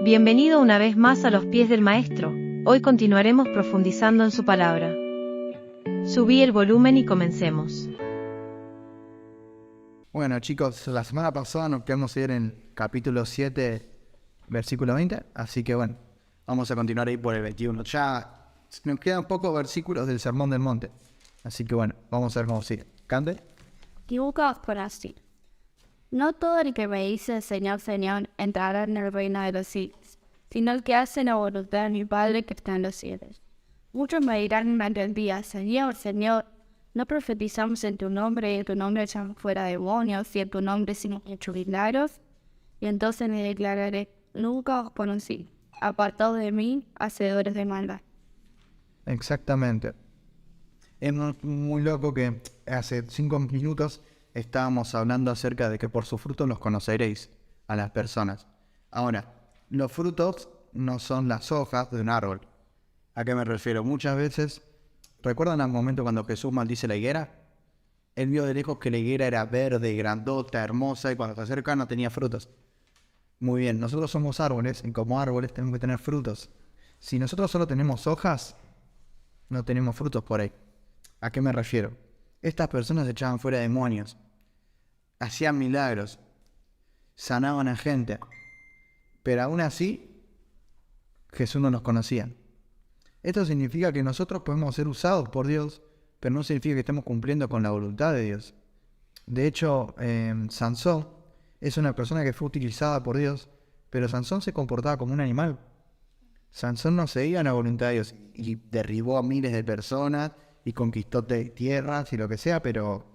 Bienvenido una vez más a los pies del Maestro. Hoy continuaremos profundizando en su palabra. Subí el volumen y comencemos. Bueno, chicos, la semana pasada nos quedamos en el capítulo 7, versículo 20, así que bueno, vamos a continuar ahí por el 21. Ya nos quedan pocos versículos del Sermón del Monte, así que bueno, vamos a ver cómo sigue. ¿Cande? Dibujaos por así. No todo el que me dice Señor, Señor, entrará en el reino de los cielos, sino el que hace la voluntad de mi Padre que está en los cielos. Muchos me dirán en aquel día, Señor, Señor, ¿no profetizamos en tu nombre y en tu nombre echamos fuera demonios y en tu nombre hicimos muchos milagros? Y entonces le declararé, nunca os conocí, apartados de mí, hacedores de maldad. Exactamente. Es muy loco que hace 5 minutos estábamos hablando acerca de que por sus frutos los conoceréis a las personas. Ahora, los frutos no son las hojas de un árbol. ¿A qué me refiero? Muchas veces, ¿recuerdan al momento cuando Jesús maldice la higuera? Él vio de lejos que la higuera era verde, grandota, hermosa, y cuando se acerca no tenía frutos. Muy bien, nosotros somos árboles, y como árboles tenemos que tener frutos. Si nosotros solo tenemos hojas, no tenemos frutos por ahí. ¿A qué me refiero? Estas personas echaban fuera demonios, hacían milagros, sanaban a gente, pero aún así Jesús no los conocía. Esto significa que nosotros podemos ser usados por Dios, pero no significa que estemos cumpliendo con la voluntad de Dios. De hecho, Sansón es una persona que fue utilizada por Dios, pero Sansón se comportaba como un animal. Sansón no seguía la voluntad de Dios y derribó a miles de personas y conquistó tierras y lo que sea, pero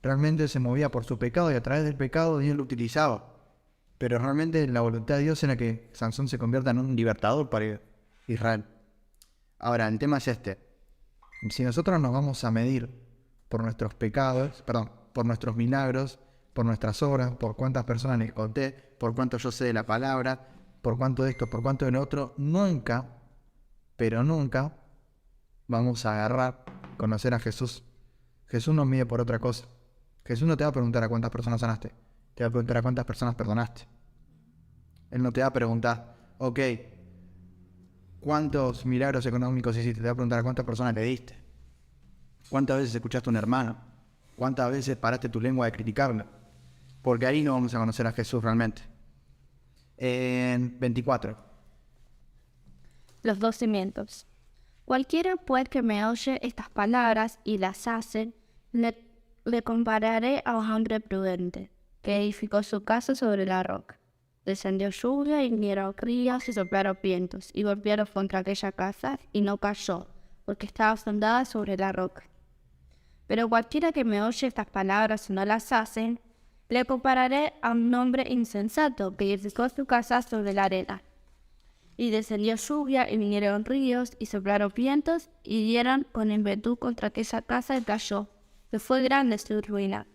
realmente se movía por su pecado y a través del pecado Dios lo utilizaba. Pero realmente la voluntad de Dios era que Sansón se convierta en un libertador para Israel. Ahora, el tema es este. Si nosotros nos vamos a medir por nuestros pecados, por nuestros milagros, por nuestras obras, por cuántas personas les conté, por cuánto yo sé de la palabra, por cuánto de esto, por cuánto de lo otro, nunca, pero nunca vamos a agarrar, conocer a Jesús. Jesús nos mide por otra cosa. Jesús no te va a preguntar a cuántas personas sanaste, te va a preguntar a cuántas personas perdonaste. Él no te va a preguntar, ok, ¿cuántos milagros económicos hiciste? Te va a preguntar a cuántas personas le diste. ¿Cuántas veces escuchaste a un hermano? ¿Cuántas veces paraste tu lengua de criticarlo? Porque ahí no vamos a conocer a Jesús realmente. En 24. Los 2 cimientos. Cualquiera pues que me oye estas palabras y las hace, le compararé a un hombre prudente, que edificó su casa sobre la roca. Descendió lluvia y vinieron ríos y soplaron vientos, y golpearon contra aquella casa, y no cayó, porque estaba fundada sobre la roca. Pero cualquiera que me oye estas palabras y no las hace, le compararé a un hombre insensato, que edificó su casa sobre la arena. Y descendió lluvia, y vinieron ríos, y soplaron vientos, y dieron con ímpetu contra aquella casa y cayó, que fue grande su ruina.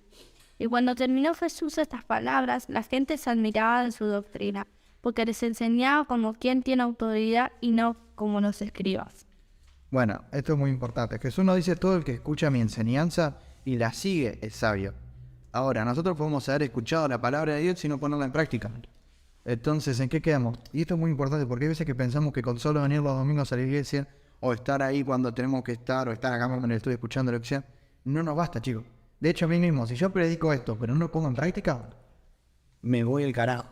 Y cuando terminó Jesús estas palabras, la gente se admiraba de su doctrina, porque les enseñaba como quien tiene autoridad y no como los escribas. Bueno, esto es muy importante. Jesús nos dice, todo el que escucha mi enseñanza y la sigue es sabio. Ahora, nosotros podemos haber escuchado la palabra de Dios sin no ponerla en práctica. Entonces, ¿en qué quedamos? Y esto es muy importante porque hay veces que pensamos que con solo venir los domingos a la iglesia, o estar ahí cuando tenemos que estar, o estar acá en el estudio escuchando lo que sea, no nos basta, chicos. De hecho, a mí mismo, si yo predico esto, pero no lo pongo en práctica, me voy al carajo.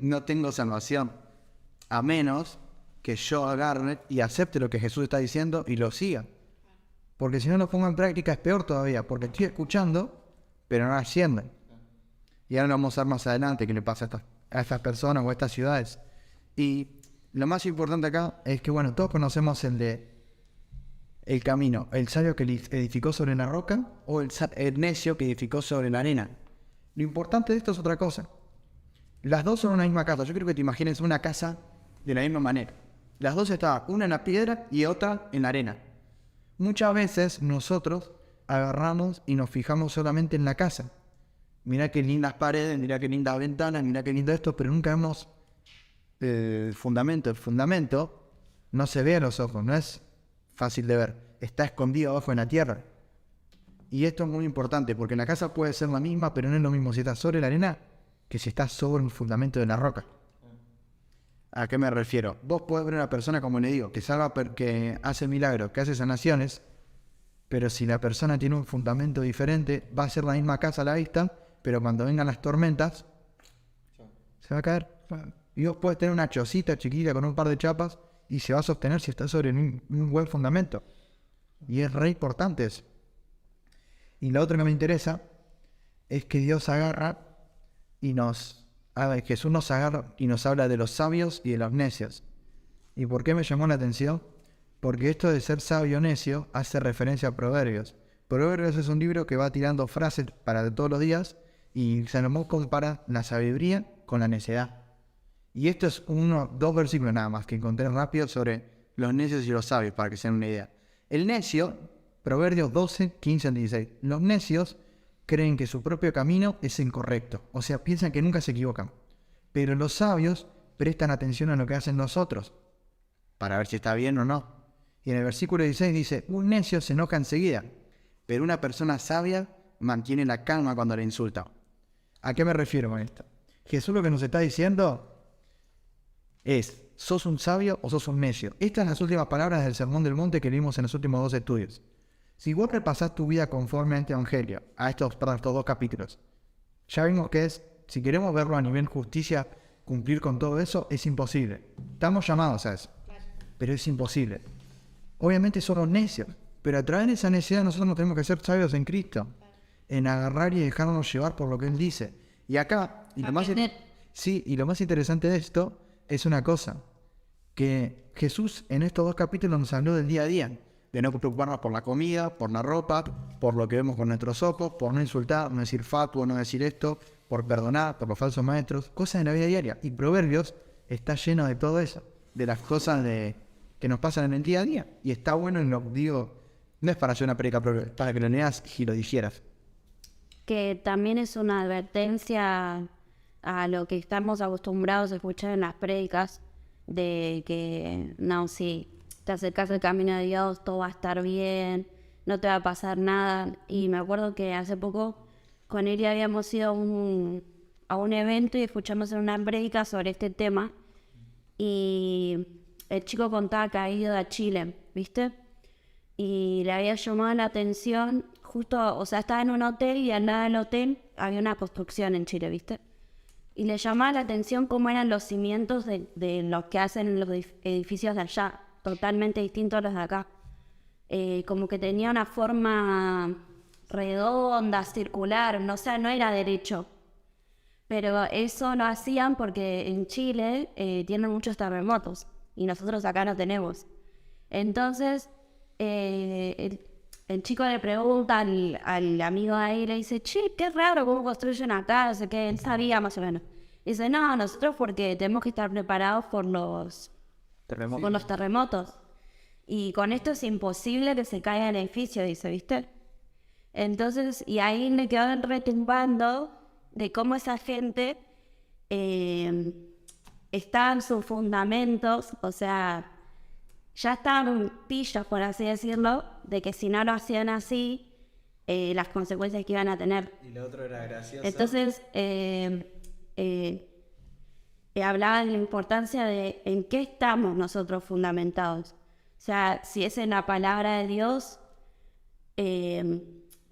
No tengo salvación. A menos que yo agarre y acepte lo que Jesús está diciendo y lo siga. Porque si no lo pongo en práctica es peor todavía, porque estoy escuchando, pero no haciendo. Y ahora lo vamos a ver más adelante qué le pasa a estas personas o a estas ciudades. Y lo más importante acá es que, bueno, todos conocemos el camino, el sabio que edificó sobre la roca o el necio que edificó sobre la arena. Lo importante de esto es otra cosa. Las dos son una misma casa. Yo creo que te imagines una casa de la misma manera. Las dos estaban, una en la piedra y otra en la arena. Muchas veces nosotros agarramos y nos fijamos solamente en la casa. Mirá qué lindas paredes, mirá qué lindas ventanas, mirá qué lindo esto, pero nunca vemos el fundamento. El fundamento no se ve a los ojos, no es fácil de ver. Está escondido abajo en la tierra. Y esto es muy importante, porque la casa puede ser la misma, pero no es lo mismo si está sobre la arena que si está sobre el fundamento de la roca. ¿A qué me refiero? Vos podés ver a una persona, como le digo, que salva, que hace milagros, que hace sanaciones, pero si la persona tiene un fundamento diferente, va a ser la misma casa a la vista, pero cuando vengan las tormentas, se va a caer. Y vos podés tener una chocita chiquita con un par de chapas y se va a sostener si está sobre un buen fundamento. Y es re importante eso. Y lo otro que me interesa es que Dios agarra y Jesús nos agarra y nos habla de los sabios y de los necios. ¿Y por qué me llamó la atención? Porque esto de ser sabio o necio hace referencia a Proverbios. Proverbios es un libro que va tirando frases para todos los días y Salomón compara la sabiduría con la necedad. Y esto es dos versículos nada más que encontré rápido sobre los necios y los sabios, para que se den una idea. El necio, Proverbios 12, 15 al 16. Los necios creen que su propio camino es incorrecto, o sea, piensan que nunca se equivocan. Pero los sabios prestan atención a lo que hacen los otros, para ver si está bien o no. Y en el versículo 16 dice, un necio se enoja enseguida, pero una persona sabia mantiene la calma cuando le insulta. ¿A qué me refiero con esto? Jesús lo que nos está diciendo es, ¿sos un sabio o sos un necio? Estas son las últimas palabras del Sermón del Monte que leímos en los últimos 2 estudios. Si vos repasás tu vida conforme a este Evangelio, a estos 2 capítulos, ya vimos que si queremos verlo a nivel justicia, cumplir con todo eso, es imposible. Estamos llamados a eso, pero es imposible. Obviamente somos necios, pero a través de esa necedad nosotros nos tenemos que ser sabios en Cristo, en agarrar y dejarnos llevar por lo que Él dice. Y acá, y lo más interesante de esto es una cosa, que Jesús en estos 2 capítulos nos habló del día a día, de no preocuparnos por la comida, por la ropa, por lo que vemos con nuestros ojos, por no insultar, no decir fatuo, no decir esto, por perdonar, por los falsos maestros, cosas de la vida diaria. Y Proverbios está lleno de todo eso, de las cosas que nos pasan en el día a día. Y está bueno, y lo digo, no es para hacer una predica, pero para que lo leas y lo dijeras. Que también es una advertencia a lo que estamos acostumbrados a escuchar en las prédicas, de que, no, si te acercas al camino de Dios, todo va a estar bien, no te va a pasar nada. Y me acuerdo que hace poco con él habíamos ido a un evento y escuchamos en una prédica sobre este tema. Y el chico contaba que había ido a Chile, ¿viste? Y le había llamado la atención, justo, o sea, estaba en un hotel y al lado del hotel había una construcción en Chile, ¿viste? Y le llamaba la atención cómo eran los cimientos de lo que hacen los edificios de allá, totalmente distintos a los de acá. Como que tenía una forma redonda, circular, no, o sea, no era derecho. Pero eso lo hacían porque en Chile tienen muchos terremotos y nosotros acá no tenemos. Entonces, el chico le pregunta al amigo de ahí, le dice, che, qué raro cómo construyen acá, no sé qué, él sabía más o menos. Dice, no, nosotros porque tenemos que estar preparados por los terremotos. Y con esto es imposible que se caiga el edificio, dice, ¿viste? Entonces, y ahí me quedó retumbando de cómo esa gente está en sus fundamentos, o sea, ya estaban pillos, por así decirlo, de que si no lo hacían así, las consecuencias que iban a tener. Y lo otro era gracioso. Entonces, hablaba de la importancia de en qué estamos nosotros fundamentados. O sea, si es en la palabra de Dios,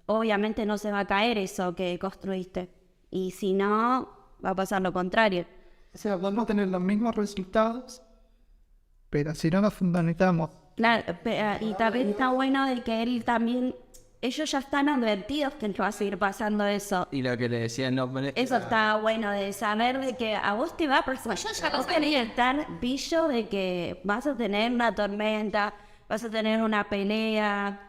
obviamente no se va a caer eso que construiste. Y si no, va a pasar lo contrario. O sea, vamos a tener los mismos resultados, pero si no nos fundamentamos. Claro, y también está bueno de que él también, ellos ya están advertidos que va a seguir pasando eso. Y lo que le decían, no, Eso está bueno de saber de que a vos te va a pasar. Yo ya vos tenés que estar pillo de que vas a tener una tormenta, vas a tener una pelea,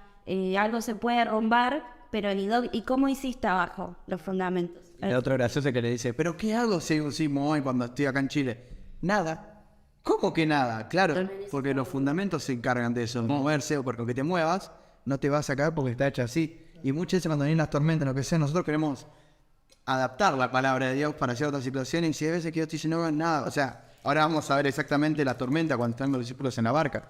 algo se puede romper, pero ¿y cómo hiciste abajo los fundamentos? El otro gracioso que le dice, ¿pero qué hago si hay un sismo hoy cuando estoy acá en Chile? Nada. ¿Cómo que nada? Claro, porque los fundamentos se encargan de eso, moverse, o porque te muevas, no te vas a caer porque está hecha así. Y muchas veces cuando vienen las tormentas, lo que sea, nosotros queremos adaptar la palabra de Dios para ciertas situaciones, y hay veces que Dios te dice, no hagas nada. O sea, ahora vamos a ver exactamente la tormenta cuando están los discípulos en la barca.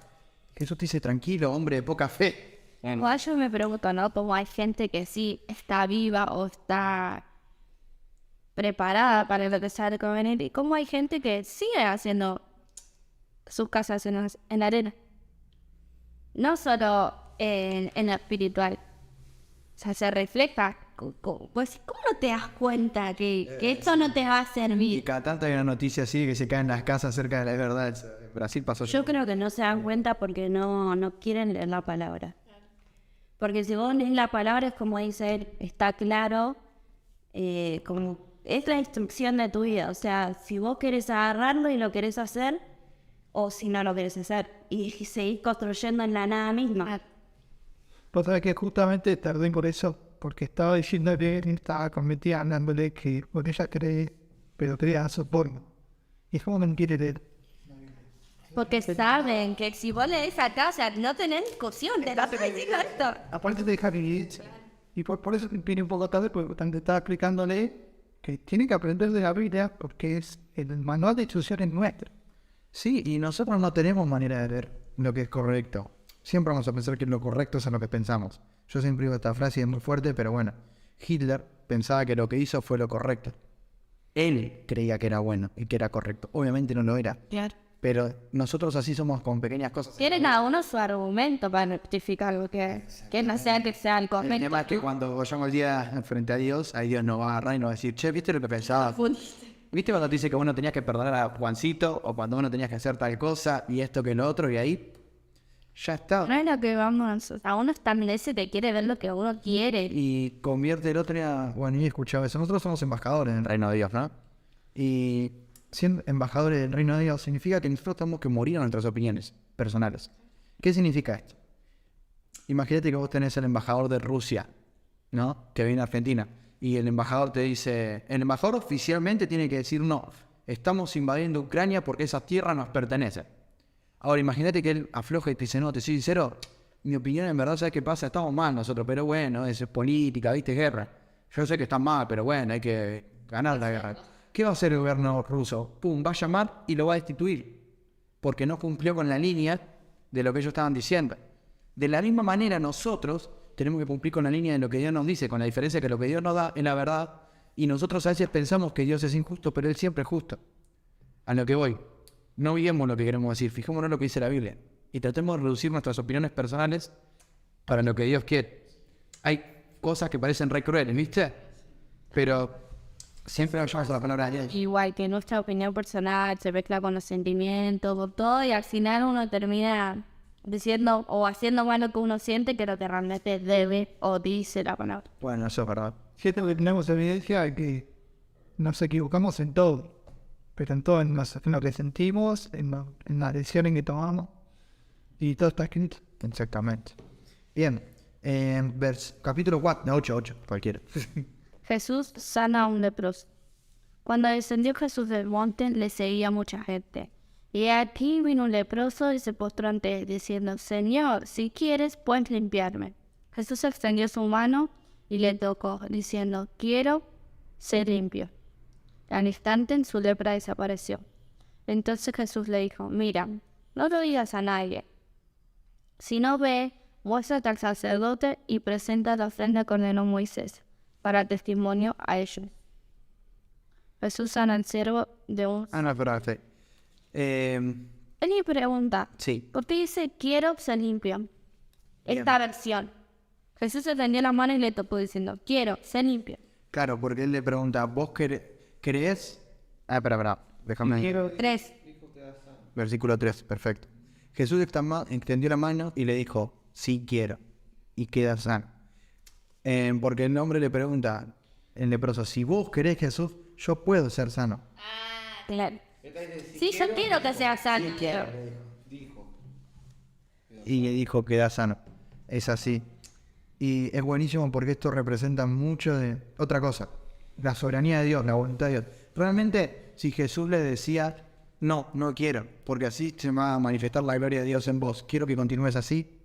Jesús te dice, tranquilo, hombre de poca fe. Igual yo me pregunto, ¿no? Como hay gente que sí está viva o está preparada para lo que sale con venir, y cómo hay gente que sigue haciendo sus casas en la arena. No solo en lo espiritual. O sea, se refleja. Pues, ¿cómo no te das cuenta que esto no te va a Y servir? cada tanto hay una noticia así que se caen las casas cerca de la verdad. En Brasil pasó Yo creo que no se dan cuenta porque no quieren leer la palabra. Porque si vos lees la palabra es como dice él, está claro, como es la instrucción de tu vida. O sea, si vos querés agarrarlo y lo querés hacer, o si no lo querés hacer, y seguís construyendo en la nada misma. Vos sabés que justamente tardé por eso, porque estaba diciendo que él estaba convertida hablándole que por ella cree, pero cree a su forma. Y es como mentira de él. Porque saben que si vos lees acá, o sea, no tenés discusión, te estás diciendo esto. Aparte de dejar vivir, y por eso viene un poco tarde, porque tanto estaba explicándole que tiene que aprender de la Biblia, porque es el manual de instrucciones nuestro. Sí, y nosotros no tenemos manera de ver lo que es correcto. Siempre vamos a pensar que lo correcto es lo que pensamos. Yo siempre digo esta frase y es muy fuerte, pero bueno. Hitler pensaba que lo que hizo fue lo correcto. Él creía que era bueno y que era correcto. Obviamente no lo era. Claro. Pero nosotros así somos con pequeñas cosas. Tiene cada uno su argumento para rectificar algo que no sea que sea el El correcto. tema es que cuando vayamos el día frente a Dios, ahí Dios nos va a agarrar y nos va a decir, che, ¿viste lo que pensabas? ¿Viste cuando te dice que uno tenías que perdonar a Juancito? O cuando uno tenías que hacer tal cosa y esto que lo otro y ahí ya está. No es lo que vamos, o sea, uno establece que quiere ver lo que uno quiere. Y convierte el otro en... Bueno, y he escuchado eso. Nosotros somos embajadores del reino de Dios, ¿no? Y siendo embajadores del reino de Dios significa que nosotros tenemos que morir a nuestras opiniones personales. ¿Qué significa esto? Imagínate que vos tenés el embajador de Rusia, ¿no? Que viene a Argentina. Y el embajador te dice... El embajador oficialmente tiene que decir no. Estamos invadiendo Ucrania porque esa tierra nos pertenece. Ahora, imagínate que él afloja y te dice, no, te soy sincero, mi opinión en verdad, ¿sabes qué pasa? Estamos mal nosotros, pero bueno, es política, ¿viste? Guerra. Yo sé que está mal, pero bueno, hay que ganar la guerra. ¿Qué va a hacer el gobierno ruso? Pum, va a llamar y lo va a destituir, porque no cumplió con la línea de lo que ellos estaban diciendo. De la misma manera, nosotros tenemos que cumplir con la línea de lo que Dios nos dice, con la diferencia que lo que Dios nos da es la verdad, y nosotros a veces pensamos que Dios es injusto, pero Él siempre es justo. A lo que voy. No olvidemos lo que queremos decir, fijémonos en lo que dice la Biblia y tratemos de reducir nuestras opiniones personales para lo que Dios quiere. Hay cosas que parecen re crueles, ¿viste? Pero siempre vayamos a la palabra de Dios. Igual que nuestra opinión personal se mezcla con los sentimientos, con todo, y al final uno termina diciendo o haciendo más lo que uno siente que lo que realmente debe o dice la palabra. Bueno, eso es verdad. Siento que tenemos evidencia de que nos equivocamos en todo, pero en todo, en lo que sentimos, en las decisiones que tomamos, y todo está escrito. Exactamente. Bien, capítulo 4, no, 8, cualquiera. Jesús sana a un leproso. Cuando descendió Jesús del monte, le seguía mucha gente. Y aquí vino un leproso y se postró ante él, diciendo, Señor, si quieres, puedes limpiarme. Jesús extendió su mano y le tocó, diciendo, quiero ser limpio. Al instante su lepra desapareció. Entonces Jesús le dijo, mira, no lo digas a nadie. Si no ve, muéstrate al sacerdote y presenta la ofrenda que ordenó Moisés, para testimonio a ellos. Jesús sana al siervo de un... No, espérate. Él me pregunta, Sí. ¿por qué dice quiero ser limpio? Esta versión. Jesús se tendió la mano y le tocó diciendo, quiero ser limpio. Claro, porque él le pregunta, ¿vos crees? Espera, déjame. 3. Versículo 3, perfecto. Jesús extendió la mano y le dijo, sí quiero, y queda sano. Porque el hombre le pregunta, el leproso, si vos querés, Jesús, yo puedo ser sano. Claro. Sí, yo quiero que sea sano. Y le dijo, queda sano. Es así. Y es buenísimo porque esto representa mucho de otra cosa. La soberanía de Dios, la voluntad de Dios. Realmente, si Jesús le decía, no quiero, porque así se va a manifestar la gloria de Dios en vos. Quiero que continúes así.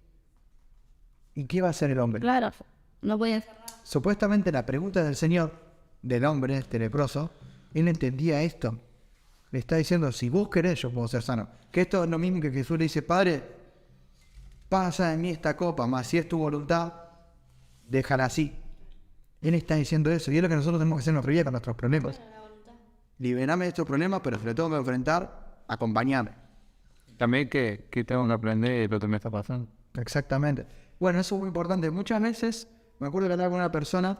¿Y qué va a hacer el hombre? Claro, no voy a... Supuestamente la pregunta del Señor, del hombre, este leproso, él entendía esto. Le está diciendo, si vos querés, yo puedo ser sano. Que esto es lo mismo que Jesús le dice, Padre, pasa de mí esta copa, mas si es tu voluntad, déjala así. Él está diciendo eso, y es lo que nosotros tenemos que hacer en nuestra vida con nuestros problemas. Liberame de estos problemas, pero si lo tengo que enfrentar, acompañame. También que tengo que aprender de lo que me está pasando. Exactamente. Bueno, eso es muy importante. Muchas veces, me acuerdo que hablaba con una persona,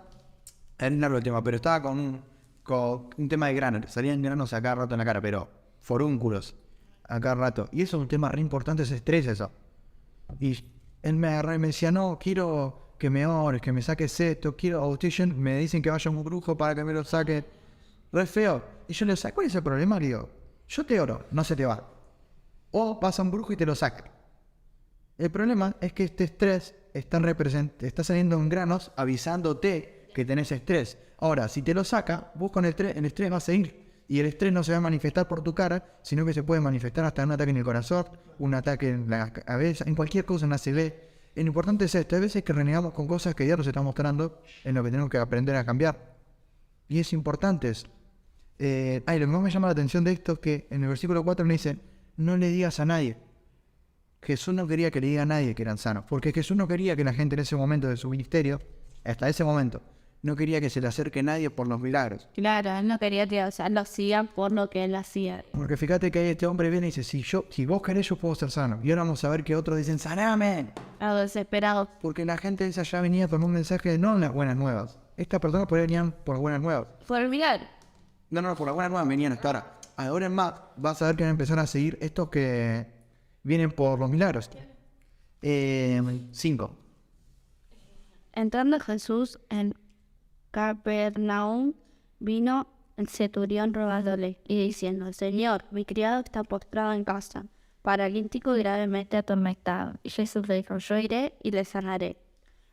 era un largo el tema, pero estaba con un tema de granos. Salían granos a cada rato en la cara, pero forúnculos a cada rato. Y eso es un tema re importante, es estrés eso. Y él me agarró y me decía, no, quiero que me ores, que me saques esto, quiero audition, me dicen que vaya a un brujo para que me lo saque. Re feo. Y yo le digo, ¿cuál es el problema? Le digo, yo te oro, no se te va. O vas a un brujo y te lo saca. El problema es que este estrés está saliendo en granos avisándote que tenés estrés. Ahora, si te lo saca, vos con el estrés va a seguir. Y el estrés no se va a manifestar por tu cara, sino que se puede manifestar hasta en un ataque en el corazón, un ataque en la cabeza, en cualquier cosa, en la ACV. Lo importante es esto, hay veces que renegamos con cosas que Dios nos está mostrando en lo que tenemos que aprender a cambiar. Y es importante eso. Lo que más me llama la atención de esto es que en el versículo 4 me dice, no le digas a nadie. Jesús no quería que le diga a nadie que eran sanos, porque Jesús no quería que la gente en ese momento de su ministerio, hasta ese momento, no quería que se le acerque nadie por los milagros. Claro, él no quería que, lo sigan por lo que él hacía. Porque fíjate que este hombre viene y dice, si vos querés yo puedo ser sano. Y ahora vamos a ver que otros dicen, saname. A desesperado. Porque la gente esa ya venía con un mensaje de no las buenas nuevas. Estas personas por ahí venían por buenas nuevas. Por el milagro. No, por las buenas nuevas venían hasta ahora. Ahora en más vas a ver que van a empezar a seguir estos que vienen por los milagros. 5. Entrando Jesús en Capernaum, vino el centurión rogándole y diciendo, Señor, mi criado está postrado en casa, paralítico y gravemente atormentado. Y Jesús le dijo, yo iré y le sanaré.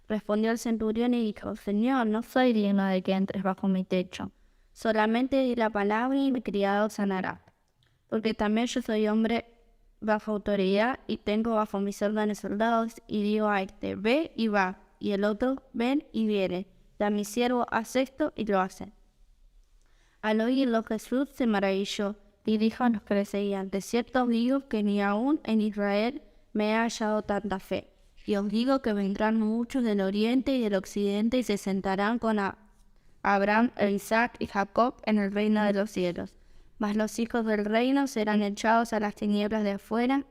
Respondió el centurión y dijo, Señor, no soy digno de que entres bajo mi techo. Solamente di la palabra y mi criado sanará. Porque también yo soy hombre bajo autoridad y tengo bajo mis órdenes soldados y digo a este, ve y va, y el otro, ven y viene. Y a mi siervo, haz esto y lo hace. Al oírlo Jesús se maravilló y dijo a los que le seguían, de cierto os digo que ni aún en Israel me ha hallado tanta fe. Y os digo que vendrán muchos del oriente y del occidente y se sentarán con Abraham, Isaac y Jacob en el reino de los cielos. Mas los hijos del reino serán echados a las tinieblas de afuera.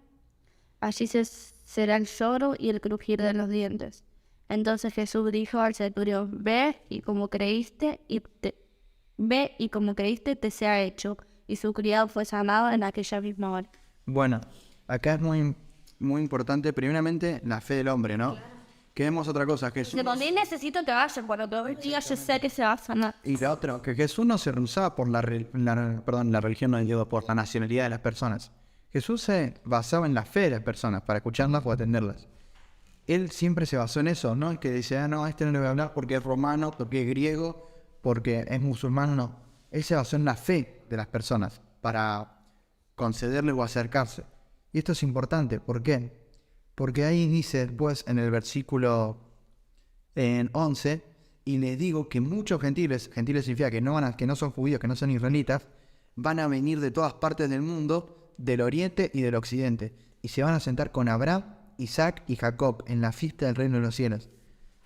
Allí será el lloro y el crujir de los dientes. Entonces Jesús dijo al centurión, ve y como creíste te sea hecho. Y su criado fue sanado en aquella misma hora. Bueno, acá es muy, muy importante, primeramente, la fe del hombre, ¿no? Que vemos otra cosa, Jesús. De donde necesito que vayan, cuando todo el día yo sé que se va a sanar. Y la otra, que Jesús no se rehusaba por la religión, no digo, por la nacionalidad de las personas. Jesús se basaba en la fe de las personas, para escucharlas o atenderlas. Él siempre se basó en eso, no es que dice, no, a este no le voy a hablar porque es romano, porque es griego, porque es musulmán, no. Él se basó en la fe de las personas para concederle o acercarse. Y esto es importante, ¿por qué? Porque ahí dice después en el versículo 11, y les digo que muchos gentiles significa que no son judíos, que no son israelitas, van a venir de todas partes del mundo, del oriente y del occidente, y se van a sentar con Abraham, Isaac y Jacob en la fiesta del reino de los cielos.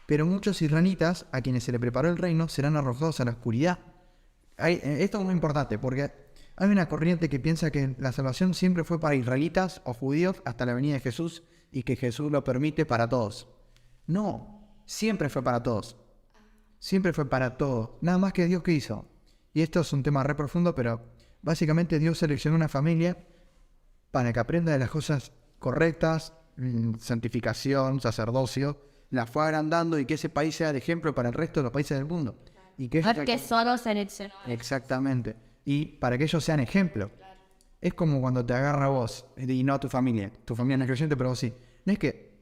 Pero muchos israelitas, a quienes se le preparó el reino, serán arrojados a la oscuridad. Esto es muy importante, porque hay una corriente que piensa que la salvación siempre fue para israelitas o judíos hasta la venida de Jesús, y que Jesús lo permite para todos. No, siempre fue para todos. Siempre fue para todos. Nada más que Dios que hizo. Y esto es un tema re profundo, pero básicamente Dios seleccionó una familia para que aprenda de las cosas correctas, santificación, sacerdocio, la fue agrandando y que ese país sea de ejemplo para el resto de los países del mundo. Y que solo seleccionó. Exactamente. Y para que ellos sean ejemplo. Es como cuando te agarra a vos y no a tu familia. Tu familia no es creyente, pero vos sí. No es que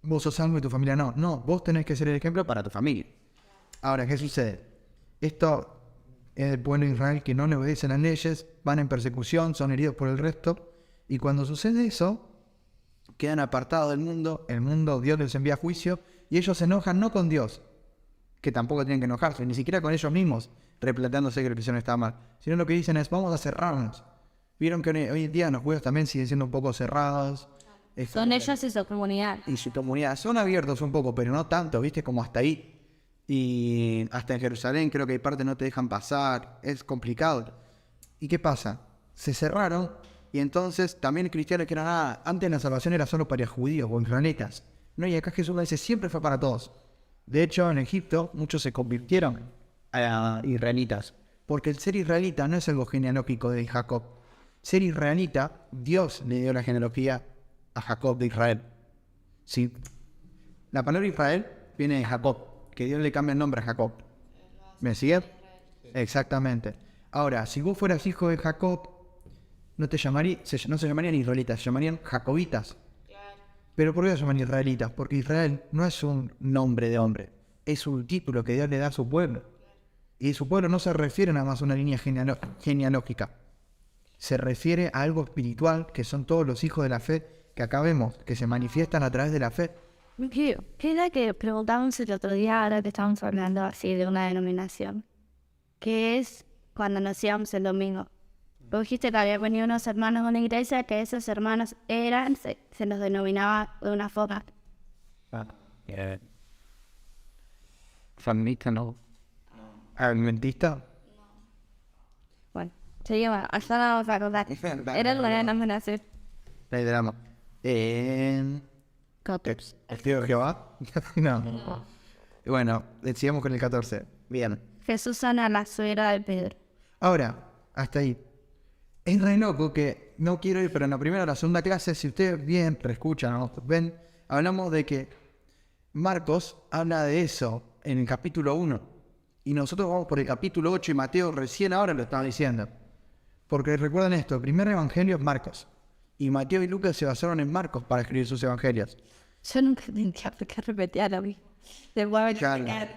vos sos salvo y tu familia no. No, vos tenés que ser el ejemplo para tu familia. Ahora, ¿qué sucede? Esto es el pueblo de Israel que no le obedecen las leyes, van en persecución, son heridos por el resto. Y cuando sucede eso, quedan apartados del mundo. El mundo, Dios les envía juicio. Y ellos se enojan no con Dios, que tampoco tienen que enojarse, ni siquiera con ellos mismos, replanteándose que la prisión está mal. Sino lo que dicen es, vamos a cerrarnos. Vieron que hoy en día los juegos también siguen siendo un poco cerrados. Son ellos y su comunidad. Y su comunidad. Son abiertos un poco, pero no tanto, ¿viste? Como hasta ahí. Y hasta en Jerusalén creo que hay partes no te dejan pasar. Es complicado. ¿Y qué pasa? Se cerraron Y entonces también cristianos que eran, antes la salvación era solo para judíos o israelitas. No, y acá Jesús dice, siempre fue para todos. De hecho, en Egipto muchos se convirtieron a israelitas. Porque el ser israelita no es algo genealógico de Jacob. Ser israelita, Dios le dio la genealogía a Jacob de Israel. Sí. La palabra Israel viene de Jacob, que Dios le cambia el nombre a Jacob. ¿Me sigue? Exactamente. Ahora, si vos fueras hijo de Jacob, no se llamarían israelitas, se llamarían jacobitas. Pero ¿por qué se llaman israelitas? Porque Israel no es un nombre de hombre, es un título que Dios le da a su pueblo. Y su pueblo no se refiere nada más a una línea genealógica. Se refiere a algo espiritual, que son todos los hijos de la fe que acá vemos, que se manifiestan a través de la fe. ¿Qué era que preguntamos el otro día, ahora que estamos hablando así de una denominación? ¿Qué es cuando nos íbamos el domingo? Vos dijiste que había venido unos hermanos de una iglesia, que esos hermanos se los denominaba de una forma. Fanista, ¿no? ¿Adventista? Bueno, seguimos, allá vamos a contar. Era una denominación. El drama. Cotters. ¿El tío de Jehová? No. Bueno, sigamos con el 14. Bien. Jesús sana a la suegra de Pedro. Ahora, hasta ahí. Es re loco que no quiero ir, pero en la primera o la segunda clase, si ustedes bien reescuchan o ven, hablamos de que Marcos habla de eso en el capítulo 1. Y nosotros vamos por el capítulo 8 y Mateo recién ahora lo estaba diciendo. Porque recuerden esto, el primer evangelio es Marcos. Y Mateo y Lucas se basaron en Marcos para escribir sus evangelios. Yo nunca entendía por qué repetía lo mismo. Claro.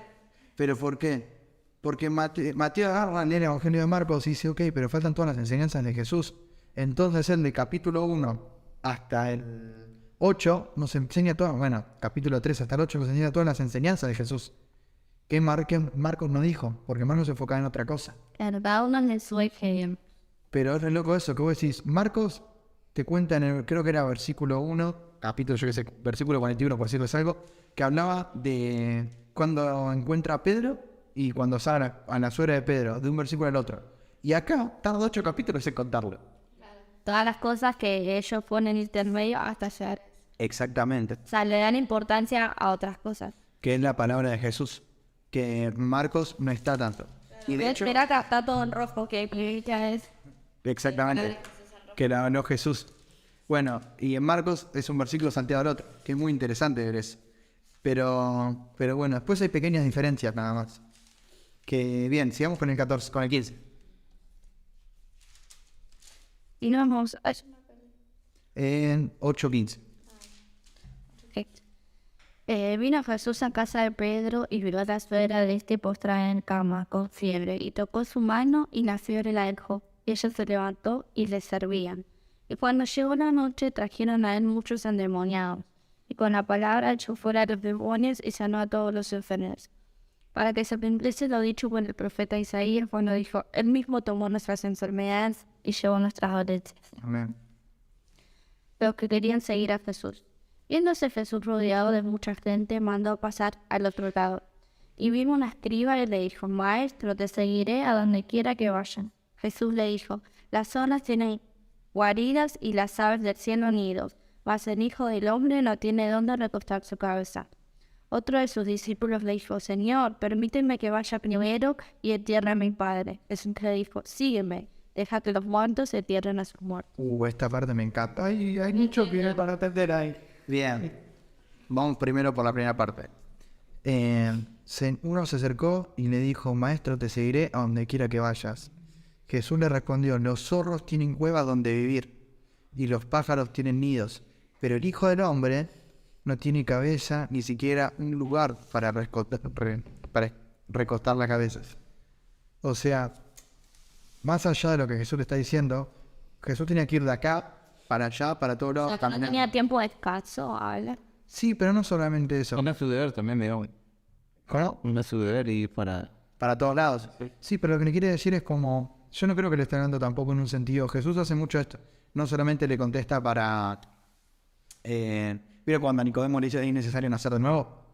¿Pero por qué? Porque Mateo agarra el evangelio de Marcos y dice, ok, pero faltan todas las enseñanzas de Jesús. Entonces él de capítulo 1 hasta el 8 nos enseña todas, bueno, capítulo 3 hasta el 8 nos enseña todas las enseñanzas de Jesús. Que Marcos no dijo, porque Marcos se enfocaba en otra cosa. Claro, cada uno en su eje. Pero es re loco eso, que vos decís, Marcos te cuenta creo que era versículo 1, capítulo, yo qué sé, versículo 41, por decirles algo, que hablaba de cuando encuentra a Pedro y cuando sale a la suegra de Pedro, de un versículo al otro. Y acá tarda 8 capítulos en contarlo. Todas las cosas que ellos ponen intermedio hasta llegar. Exactamente. O sea, le dan importancia a otras cosas. Que es la palabra de Jesús, que Marcos no está tanto. Y de hecho, Mira acá, está todo en rojo, que ya es. exactamente, que la habló Jesús. Bueno, y en Marcos es un versículo salteado al otro, que es muy interesante ver eso. Pero bueno, después hay pequeñas diferencias nada más. Que bien, sigamos con el 14, con el 15. Y nos vamos a... En 8:15. Vino Jesús a casa de Pedro y vio a la suegra de este postrada en cama con fiebre, y tocó su mano y la fiebre la dejó. Y ella se levantó y le servían. Y cuando llegó la noche trajeron a él muchos endemoniados, y con la palabra echó fuera a los demonios y sanó a todos los enfermos. Para que se cumpliese lo dicho por el profeta Isaías cuando dijo, él mismo tomó nuestras enfermedades y llevó nuestras dolencias. Amén. Los que querían seguir a Jesús. Viéndose Jesús rodeado de mucha gente, mandó pasar al otro lado. Y vino una escriba y le dijo, Maestro, te seguiré a donde quiera que vayan. Jesús le dijo, las zonas tienen guaridas y las aves del cielo nidos, mas el Hijo del Hombre no tiene dónde recostar su cabeza. Otro de sus discípulos le dijo, Señor, permíteme que vaya primero y entierre a mi padre. Jesús le dijo, sígueme, deja que los muertos entierren a sus muertos. Esta parte me encanta. Hay mucho que para entender ahí. Bien, vamos primero por la primera parte. Uno se acercó y le dijo, Maestro, te seguiré a donde quiera que vayas. Jesús le respondió, los zorros tienen cuevas donde vivir y los pájaros tienen nidos, pero el Hijo del Hombre no tiene cabeza, ni siquiera un lugar para recostar la cabeza. O sea, más allá de lo que Jesús le está diciendo, Jesús tenía que ir de acá para allá, para todos lados. O sea, no tenía tiempo de descanso a hablar. Sí, pero no solamente eso. Una su deber también me dio. ¿Cómo? Una su deber y para... Para todos lados. Sí, pero lo que le quiere decir es como... Yo no creo que le esté dando tampoco en un sentido. Jesús hace mucho esto. No solamente le contesta para... ¿Vieron cuando a Nicodemo le dice es necesario nacer de nuevo?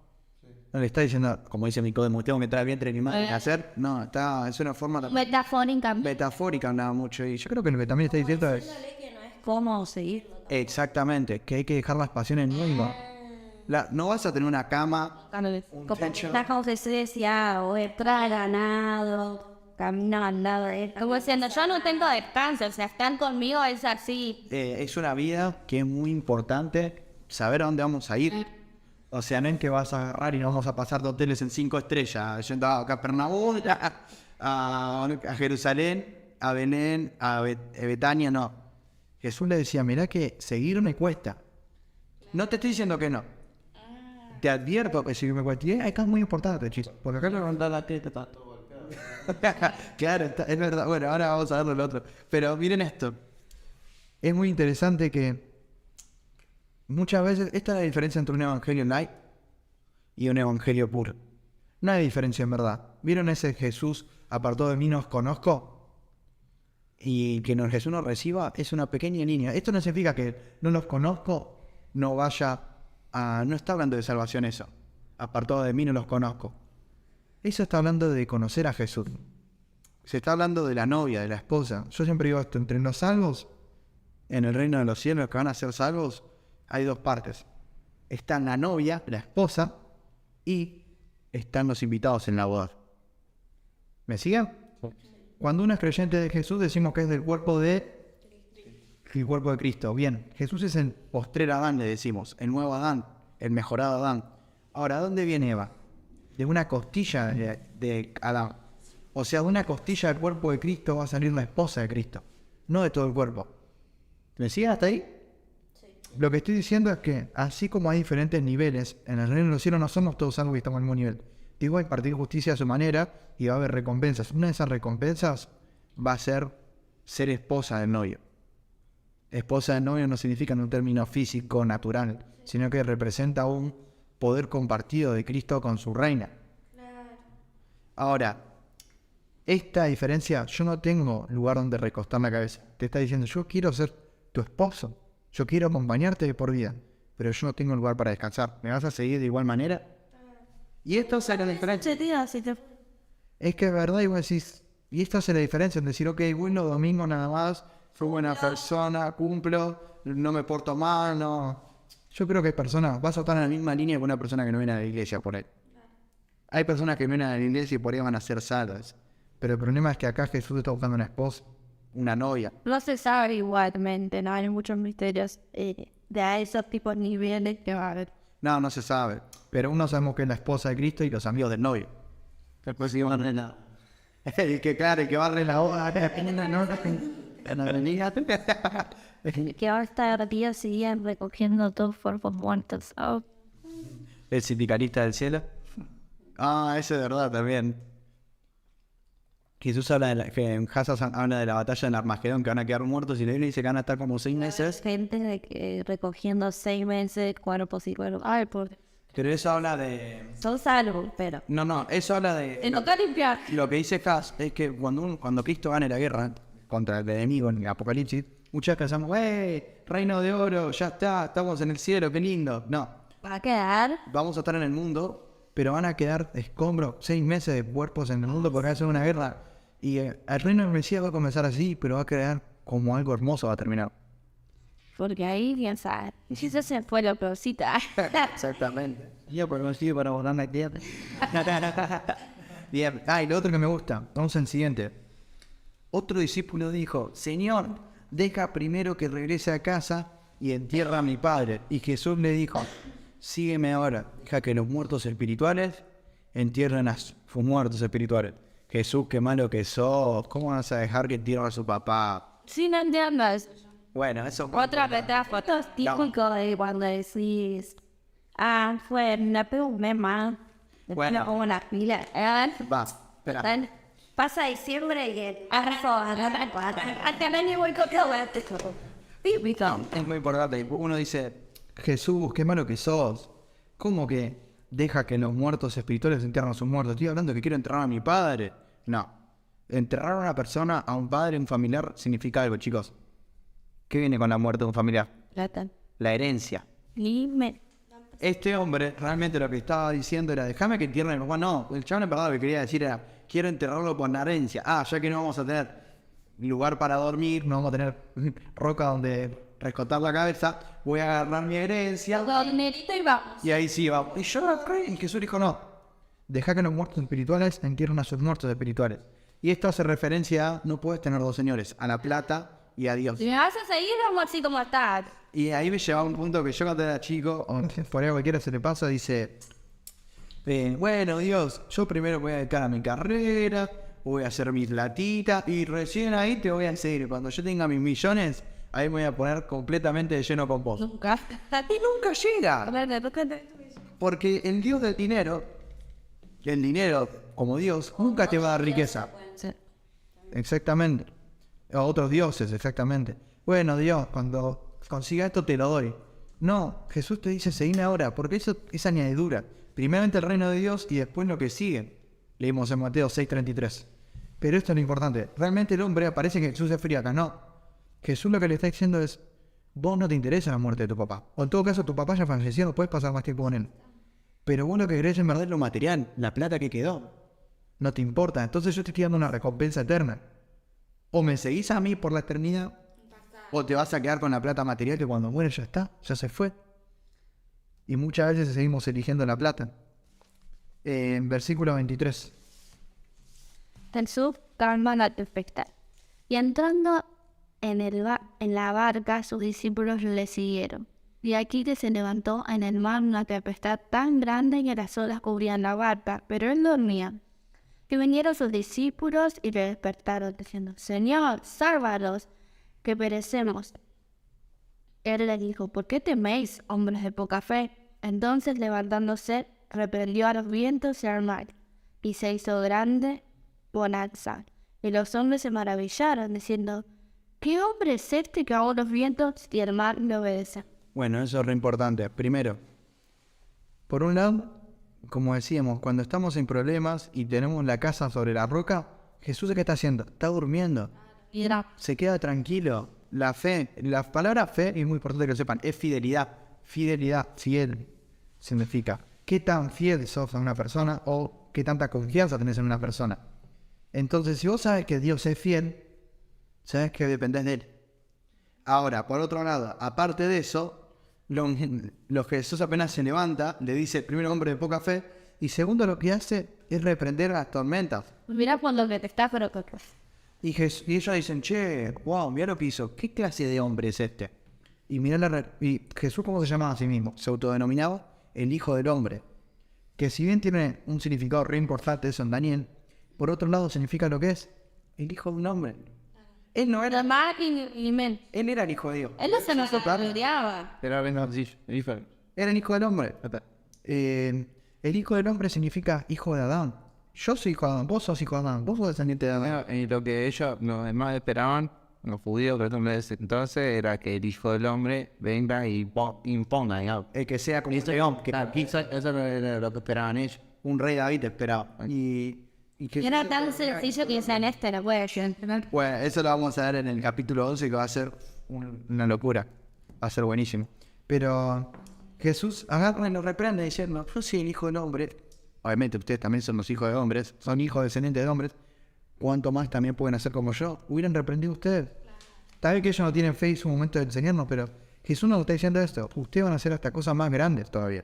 No le está diciendo, como dice Nicodemo, tengo que entrar al vientre de mi madre y nacer. No, es una forma Metafóricamente. metafórica, hablaba mucho. Y yo creo que lo que también está diciendo es... Una ley que no es cómo seguir. Exactamente, que hay que dejar las pasiones mismas. No vas a tener una cama, un techo. Está como que se decía, o entrar ganado, caminar al lado de él. Como diciendo, yo no tengo descanso, o sea, están conmigo es así. Es una vida que es muy importante saber a dónde vamos a ir. O sea, no es que vas a agarrar y nos vamos a pasar de hoteles en 5 estrellas, yendo a Capernaum, a Jerusalén, a Belén, a Betania, no. Jesús le decía, mirá que seguir me cuesta. No te estoy diciendo que no. Te advierto que seguir me cuesta. Y acá es muy importante, chicos. Porque acá no da la teta tanto. Claro, es verdad. Bueno, ahora vamos a ver lo otro. Pero miren esto. Es muy interesante que muchas veces, esta es la diferencia entre un evangelio light y un evangelio puro. No hay diferencia en verdad. ¿Vieron ese Jesús apartado de mí no os conozco? Y que Jesús nos reciba es una pequeña línea. Esto no significa que no los conozco, no vaya a... No está hablando de salvación eso. Apartado de mí no los conozco. Eso está hablando de conocer a Jesús. Se está hablando de la novia, de la esposa. Yo siempre digo esto, entre los salvos, en el reino de los cielos, que van a ser salvos, hay dos partes. Están la novia, la esposa, y están los invitados en la boda. ¿Me siguen? Cuando uno es creyente de Jesús, decimos que es del cuerpo de... El cuerpo de Cristo. Bien, Jesús es el postrer Adán, le decimos. El nuevo Adán, el mejorado Adán. Ahora, ¿dónde viene Eva? De una costilla de Adán. O sea, de una costilla del cuerpo de Cristo va a salir la esposa de Cristo. No de todo el cuerpo. ¿Me siguen hasta ahí? Sí. Lo que estoy diciendo es que, así como hay diferentes niveles, en el reino de los cielos no somos todos salvos y estamos al mismo nivel. Digo, hay que impartir justicia a su manera y va a haber recompensas. Una de esas recompensas va a ser esposa del novio. Esposa del novio no significa en un término físico, natural, sino que representa un poder compartido de Cristo con su reina. Ahora, esta diferencia, yo no tengo lugar donde recostar la cabeza. Te está diciendo, yo quiero ser tu esposo, yo quiero acompañarte de por vida, pero yo no tengo lugar para descansar. ¿Me vas a seguir de igual manera? Y esto hace la diferencia. Es que es verdad, y vos decís, y esto hace la diferencia en decir, ok, bueno, domingo nada más, soy buena persona, cumplo, no me porto mal, no. Yo creo que hay personas, vas a estar en la misma línea que una persona que no viene a la iglesia por ahí. Hay personas que vienen a la iglesia y por ahí van a ser salvas. Pero el problema es que acá Jesús está buscando una esposa, una novia. No se sabe igualmente, no hay muchos misterios de esos tipos de niveles que va a haber. No se sabe. Pero uno sabemos que es la esposa de Cristo y los amigos del novio. Después sí van a la... El que claro, el que barre la boda. Que va a estar día siguiente recogiendo todos cuerpos muertos. Oh. El sindicalista del cielo. Ese es verdad también. Jesús habla que en Hasas habla de la batalla en Armagedón, que van a quedar muertos, y la Biblia dice que van a estar como 6 meses. Gente recogiendo 6 meses cuerpos y cuerpos. Ay, por... Pero eso habla de... Son salvos, pero... No, eso habla de... En tocar limpiar. Lo que dice Has es que cuando Cristo gane la guerra contra el enemigo en el Apocalipsis, muchas pensamos, reino de oro, ya está, estamos en el cielo, qué lindo. No. ¿Va a quedar? Vamos a estar en el mundo, pero van a quedar escombros, 6 meses de cuerpos en el mundo porque va a ser una guerra. Y el reino del Mesías va a comenzar así, pero va a quedar como algo hermoso, va a terminar. Porque ahí piensa, si eso se fue la peorcita. Exactamente. Yo por conocido para votar la tierra. Bien. Y lo otro que me gusta, vamos al siguiente. Otro discípulo dijo, Señor, deja primero que regrese a casa y entierra a mi padre. Y Jesús le dijo, sígueme ahora, deja que los muertos espirituales entierren a sus muertos espirituales. Jesús, qué malo que sos, ¿cómo vas a dejar que entierren a su papá? Sí, no entiendas. Bueno, eso... Otra metáfora típico de cuando decís, fue una pregunta, bueno, me pongo las pilas. Va, espera. Pasa diciembre y hasta el año voy con todo esto. Es muy importante. Uno dice, Jesús, qué malo que sos. ¿Cómo que deja que los muertos espirituales entierren a sus muertos? Estoy hablando que quiero enterrar a mi padre. No. Enterrar a una persona, a un padre, un familiar, significa algo, chicos. ¿Qué viene con la muerte de un familiar? Plata. La herencia. Este hombre realmente lo que estaba diciendo era, déjame que entierren a mi papá. No, el chaval en verdad lo que quería decir era, quiero enterrarlo por la herencia. Ya que no vamos a tener lugar para dormir, no vamos a tener roca donde rescotar la cabeza, voy a agarrar mi herencia. Dinerito y vamos. Y ahí sí vamos. Y yo no creo, y Jesús dijo no. Deja que los muertos espirituales entierren a sus muertos espirituales. Y esto hace referencia a no puedes tener dos señores, a la plata y a Dios. Si me vas a seguir, vamos así como estar. Y ahí me llevaba un punto que yo cuando era chico, o por ahí a cualquiera se le pasa, dice, bueno Dios, yo primero voy a dedicar a mi carrera, voy a hacer mis latitas y recién ahí te voy a seguir. Cuando yo tenga mis millones, ahí me voy a poner completamente de lleno con vos. Nunca. Y nunca llega. Porque el Dios del dinero, el dinero como Dios, nunca te va a dar riqueza. Exactamente. A otros dioses, exactamente. Bueno, Dios, cuando consiga esto te lo doy. No, Jesús te dice, seguime ahora, porque eso es añadidura. Primeramente el reino de Dios y después lo que sigue. Leímos en Mateo 6:33. Pero esto es lo importante. Realmente el hombre parece que Jesús es frío acá. No. Jesús lo que le está diciendo es, vos no te interesa la muerte de tu papá. O en todo caso tu papá ya falleció, no puedes pasar más tiempo con él. Pero vos lo que querés en verdad es lo material, la plata que quedó. No te importa. Entonces yo te estoy dando una recompensa eterna. O me seguís a mí por la eternidad, o te vas a quedar con la plata material que cuando muere ya está, ya se fue. Y muchas veces seguimos eligiendo la plata. En versículo 23. Jesús calma la tempestad. Y entrando en la barca, sus discípulos le siguieron. Y aquí que se levantó en el mar una tempestad tan grande que las olas cubrían la barca, pero él dormía. Y vinieron sus discípulos y le despertaron, diciendo, Señor, sálvanos, que perecemos. Él les dijo, ¿por qué teméis, hombres de poca fe? Entonces, levantándose, reprendió a los vientos y al mar, y se hizo grande bonanza. Y los hombres se maravillaron, diciendo, ¿qué hombre es este que aún los vientos y el mar le obedecen? Bueno, eso es lo importante. Primero, por un lado, como decíamos, cuando estamos en problemas y tenemos la casa sobre la roca, Jesús, ¿qué está haciendo? Está durmiendo. Se queda tranquilo. La fe, la palabra fe es muy importante que lo sepan, es fidelidad. Fidelidad, fiel, significa qué tan fiel sos a una persona o qué tanta confianza tenés en una persona. Entonces, si vos sabes que Dios es fiel, sabes que dependés de Él. Ahora, por otro lado, aparte de eso, lo que Jesús apenas se levanta, le dice, primero, hombre de poca fe, y segundo, lo que hace es reprender las tormentas. Mira cuando te está pero Y ellos dicen, che, wow, mira lo que hizo, ¿qué clase de hombre es este? Y y Jesús, ¿cómo se llamaba a sí mismo? Se autodenominaba el Hijo del Hombre, que si bien tiene un significado re importante eso en Daniel, por otro lado significa lo que es el Hijo de un Hombre. Él no era... Él era el Hijo de Dios. Él no se nos odiaba. Era diferente. Era el Hijo del Hombre. El Hijo del Hombre significa Hijo de Adán. Yo soy hijo de Adán, vos sos hijo de Adán, vos sos descendiente de Adán. Y lo que ellos, los demás esperaban, los judíos que de ese entonces, era que el Hijo del Hombre venga y imponga, digamos. Que sea como este hombre. Eso era lo que esperaban ellos. Un rey David esperaba. Y que Era tan sencillo que en este no puede entender. bueno, eso lo vamos a ver en el capítulo 11, que va a ser una locura. Va a ser buenísimo. Pero Jesús agarra y nos reprende diciendo, yo soy el Hijo del Hombre. Obviamente ustedes también son los hijos de hombres, son hijos descendientes de hombres. ¿Cuánto más también pueden hacer como yo? ¿Hubieran reprendido ustedes? Tal vez que ellos no tienen fe y su momento de enseñarnos, pero Jesús nos está diciendo esto. Ustedes van a hacer hasta cosas más grandes todavía.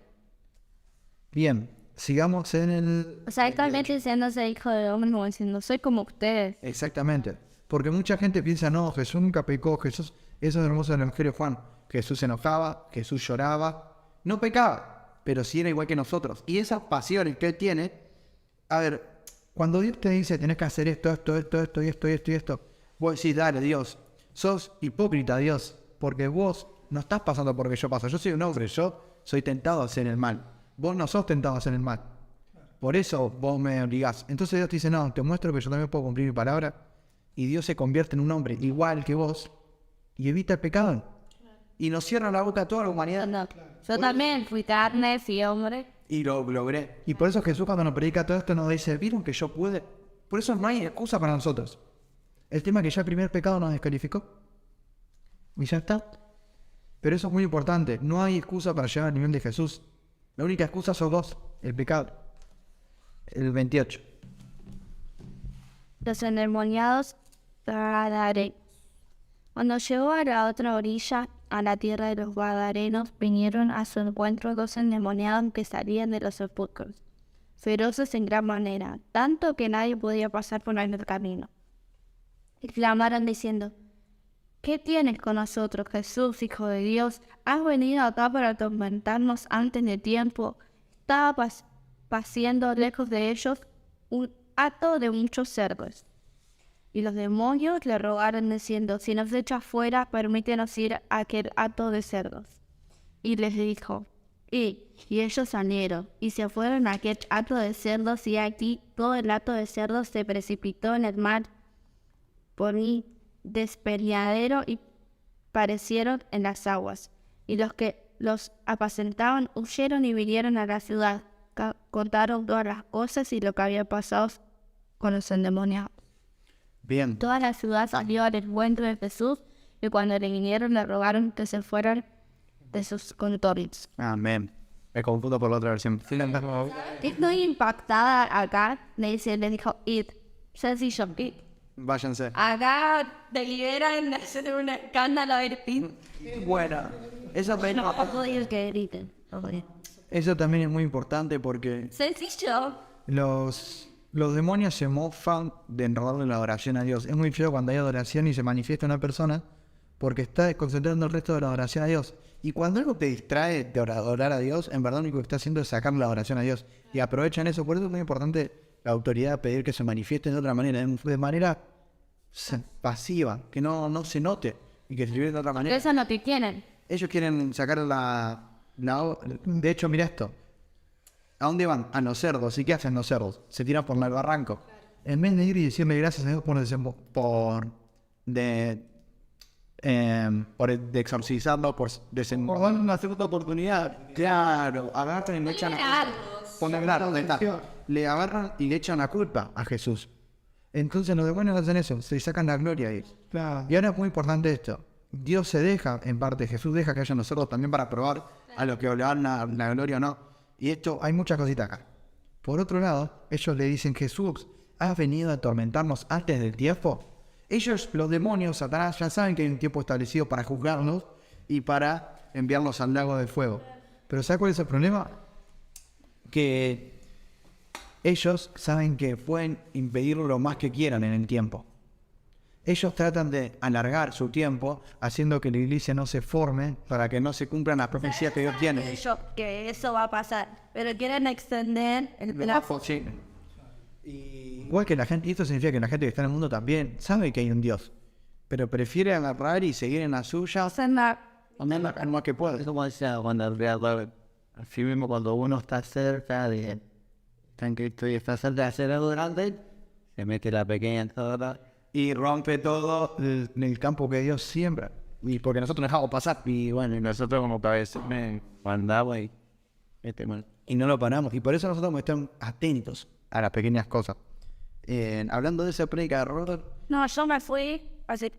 Bien, sigamos en el... O sea, actualmente diciéndose hijo de hombre, como diciendo, soy como ustedes. Exactamente. Porque mucha gente piensa, no, Jesús nunca pecó, Jesús... Eso es hermoso del Evangelio de Juan. Jesús se enojaba, Jesús lloraba. No pecaba, pero sí era igual que nosotros. Y esas pasiones que él tiene... A ver, cuando Dios te dice, tenés que hacer esto, y esto, vos decís, dale, Dios, sos hipócrita, Dios, porque vos no estás pasando por lo que yo paso. Yo soy un hombre, yo soy tentado a hacer el mal. Vos no sos tentado a hacer el mal. Por eso vos me obligás. Entonces Dios te dice, no, te muestro que yo también puedo cumplir mi palabra. Y Dios se convierte en un hombre igual que vos y evita el pecado. Y nos cierra la boca a toda la humanidad. No. Yo también fui carne, fui hombre. Y lo logré. Y por eso Jesús cuando nos predica todo esto nos dice, ¿vieron que yo pude? Por eso no hay excusa para nosotros. El tema es que ya el primer pecado nos descalificó. Y ya está. Pero eso es muy importante. No hay excusa para llegar al nivel de Jesús. La única excusa son dos. El pecado. El 28. Los endemoniados Gadareno. Cuando llegó a la otra orilla, a la tierra de los Gadarenos, vinieron a su encuentro 2 endemoniados que salían de los sepulcros, feroces en gran manera, tanto que nadie podía pasar por el camino. Y clamaron diciendo: ¿Qué tienes con nosotros, Jesús, Hijo de Dios? ¿Has venido acá para atormentarnos antes de tiempo? Estaba paciendo lejos de ellos un hato de muchos cerdos. Y los demonios le rogaron diciendo: si nos echas fuera, permítenos ir a aquel hato de cerdos. Y les dijo: y ellos salieron, y se fueron a aquel hato de cerdos, y aquí todo el hato de cerdos se precipitó en el mar por un despeñadero y parecieron en las aguas. Y los que los apacentaban huyeron y vinieron a la ciudad, contaron todas las cosas y lo que había pasado con los endemoniados. Bien. Toda la ciudad salió al encuentro de Jesús, y cuando le vinieron le rogaron que se fueran de sus contornos. Amén. Me confundo por la otra versión. Estoy impactada acá, le dijo: id. Sencillo, id. Váyanse. Acá deliberan hacer un escándalo de pin. Bueno, eso, No podía que griten. eso también es muy importante porque Sencillo. los demonios se mofan de enrodarle la adoración a Dios. Es muy feo cuando hay adoración y se manifiesta una persona porque está desconcentrando el resto de la adoración a Dios. Y cuando algo te distrae de adorar a Dios, en verdad lo único que está haciendo es sacar la adoración a Dios. Y aprovechan eso. Por eso es muy importante la autoridad pedir que se manifieste de otra manera, de manera pasiva, que no se note y que se libere de otra manera. Eso no te tienen. Ellos quieren sacar de hecho, mira esto. ¿A dónde van? A los cerdos. ¿Y qué hacen los cerdos? Se tiran por el barranco. En vez de ir y decirle gracias a Dios por exorcizarlo, por dar una segunda oportunidad. Claro, agarran y le echan le agarran y le echan la culpa a Jesús. Entonces los demonios hacen eso, se sacan la gloria ahí. Claro. Y ahora es muy importante esto. Dios se deja, en parte, Jesús deja que hayan los cerdos también para probar a los que le dan la gloria o no. Y esto, hay muchas cositas acá. Por otro lado, ellos le dicen: Jesús, ¿has venido a atormentarnos antes del tiempo? Ellos, los demonios, Satanás, ya saben que hay un tiempo establecido para juzgarlos y para enviarlos al lago de fuego. Pero ¿sabes cuál es el problema? Que ellos saben que pueden impedirlo lo más que quieran en el tiempo. Ellos tratan de alargar su tiempo, haciendo que la iglesia no se forme para que no se cumplan las profecías que Dios tiene. Que eso va a pasar, pero quieren extender el plazo. Sí. Igual que la gente, y esto significa que la gente que está en el mundo también sabe que hay un Dios, pero prefiere agarrar y seguir en la suya, Hacer la lo más que puede. Es como decía cuando así mismo cuando uno está cerca de está en Cristo y está cerca de hacer algo grande, se mete la pequeña en toda Y rompe todo en el campo que Dios siembra. Y porque nosotros nos dejamos pasar. y bueno, y nosotros como que a veces me mandamos y Y no lo paramos. Y por eso nosotros tenemos que estar atentos a las pequeñas cosas. Hablando de esa prédica de Robert, No, yo me fui así.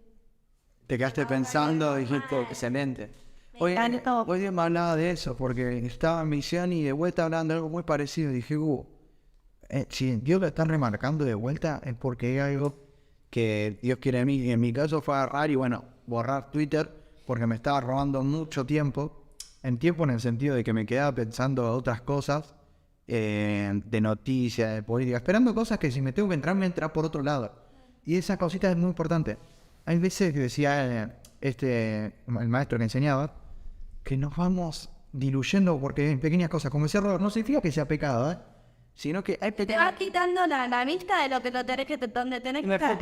te quedaste pensando y dijiste: excelente. Hoy Dios me hablaba de eso porque estaba en misión y de vuelta hablando de algo muy parecido. Dije: si Dios lo está remarcando de vuelta es porque hay algo que Dios quiere de mí. Y en mi caso fue agarrar y borrar Twitter porque me estaba robando mucho tiempo. En el sentido de que me quedaba pensando otras cosas, de noticias, de política, esperando cosas que si me tengo que entrar, me entra por otro lado. Y esa cosita es muy importante. Hay veces que decía el maestro que enseñaba, que nos vamos diluyendo porque en pequeñas cosas, como decía Robert, no significa que sea pecado, sino que hay Te va quitando la vista de lo que donde tenés que estar.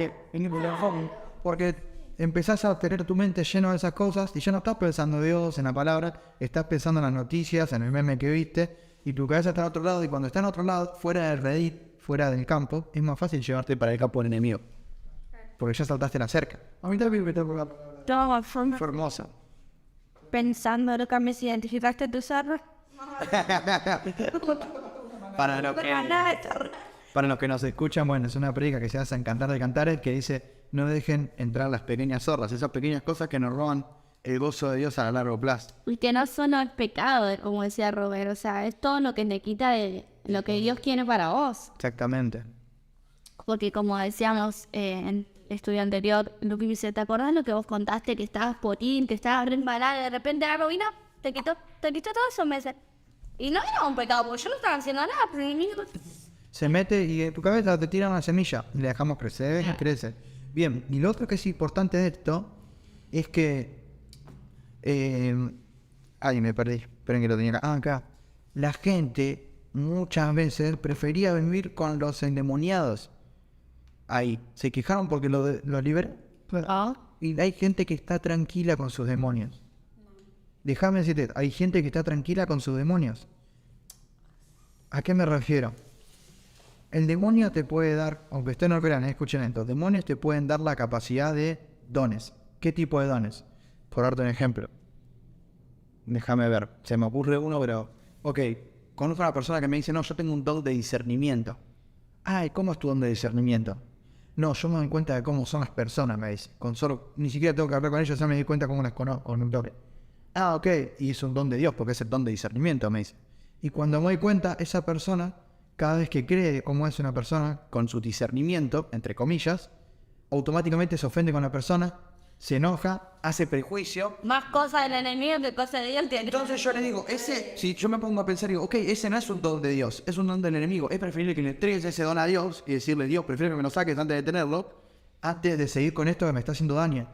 porque empezás a tener tu mente llena de esas cosas y ya no estás pensando en Dios, en la palabra, estás pensando en las noticias, en el meme que viste, y tu cabeza está en otro lado, y cuando está en otro lado, fuera del Reddit, fuera del campo, es más fácil llevarte para el campo del enemigo, porque ya saltaste la cerca. A mí también me tocó. Todo Fue hermosa. pensando, Lucas, ¿me identificaste tu cerro? Para los que nos escuchan, bueno, es una predica que se hace en Cantar de Cantares que dice: no dejen entrar las pequeñas zorras, esas pequeñas cosas que nos roban el gozo de Dios a largo plazo. Y que no solo es pecado, como decía Robert, o sea, es todo lo que te quita de lo que Dios quiere para vos. Exactamente. Porque como decíamos estudio anterior, Luke me dice, ¿te acordás lo que vos contaste? Que estabas potín, que estabas re embalada, y de repente algo vino, te quitó todo eso, me dice. Y no era un pecado, porque yo no estaba haciendo nada, pero Se mete y en tu cabeza te tira una semilla y le dejamos crecer y crece. Bien, y lo otro que es importante de esto es que... ay, me perdí. Esperen que lo tenía acá. Ah, acá. La gente muchas veces prefería vivir con los endemoniados. Ahí. Se quejaron porque lo liberé. Y hay gente que está tranquila con sus demonios. Déjame decirte, hay gente que está tranquila con sus demonios. ¿A qué me refiero? El demonio te puede dar, aunque ustedes no crean, escuchen esto, demonios te pueden dar la capacidad de dones. ¿Qué tipo de dones? Por darte un ejemplo. Déjame ver, se me ocurre uno, pero... Ok, conozco a una persona que me dice, no, yo tengo un don de discernimiento. Ay, ¿cómo es tu don de discernimiento? No, yo me doy cuenta de cómo son las personas, me dice. Con solo, ni siquiera tengo que hablar con ellos, ya me doy cuenta cómo las conozco con un toque. Ah, ok, y es un don de Dios, porque es el don de discernimiento, me dice. Y cuando me doy cuenta, esa persona, cada vez que cree cómo es una persona, con su discernimiento, entre comillas, automáticamente se ofende con la persona, se enoja, hace prejuicio. Más cosas del enemigo que cosas de Dios tiene. Entonces yo le digo, si yo me pongo a pensar, digo, ok, ese no es un don de Dios, es un don del enemigo. Es preferible que le entregues ese don a Dios y decirle, Dios, prefiero que me lo saques antes de tenerlo, antes de seguir con esto que me está haciendo daño.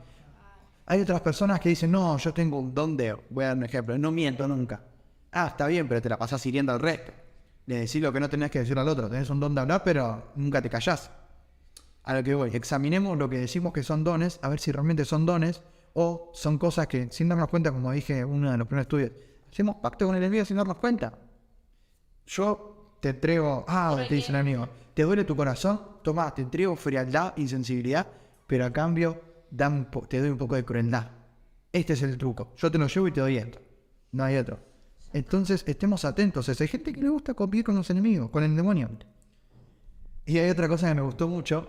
Hay otras personas que dicen, no, yo tengo un don de... Voy a dar un ejemplo, no miento nunca. Ah, está bien, pero te la pasás hiriendo al resto. Le decís lo que no tenés que decir al otro. Tenés un don de hablar, pero nunca te callás. A lo que voy, examinemos lo que decimos que son dones, a ver si realmente son dones o son cosas que, sin darnos cuenta, como dije en uno de los primeros estudios, hacemos pacto con el enemigo sin darnos cuenta. Yo te entrego, te dice el enemigo, ¿te duele tu corazón? Tomá, te entrego frialdad, insensibilidad, pero a cambio te doy un poco de crueldad. Este es el truco. Yo te lo llevo y te doy esto. No hay otro. Entonces, estemos atentos. Hay gente que le gusta convivir con los enemigos, con el demonio. Y hay otra cosa que me gustó mucho.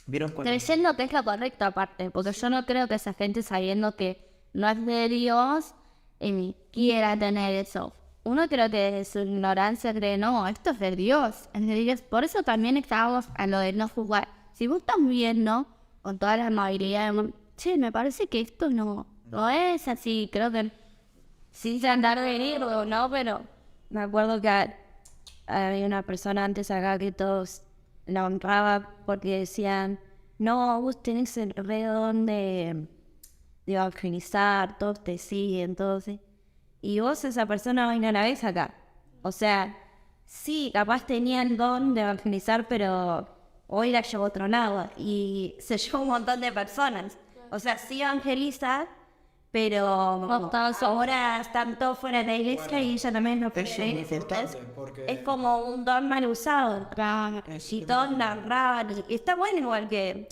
¿Vieron cuando... Creyendo que es lo correcto aparte, porque yo no creo que esa gente sabiendo que no es de Dios quiera tener eso. Uno creo que desde su ignorancia cree, no, esto es de Dios, es de Dios. Por eso también estábamos a lo de no juzgar. Si vos estás viendo, con toda la amabilidad, che, me parece que esto no es así, creo que sin andar de ir o no, pero me acuerdo que había una persona antes acá que todos la honraba porque decían, no, vos tenés el re don de evangelizar, todos te siguen, todos, ¿sí? Y vos esa persona hoy no la ves acá. O sea, sí, capaz tenía el don de evangelizar, pero hoy la llevó a otro lado y se llevó un montón de personas. O sea, sí evangeliza, pero ahora están todos fuera de la iglesia y ella también lo cree. Es como un don mal usado. Y todos la honraban. Y está bueno igual que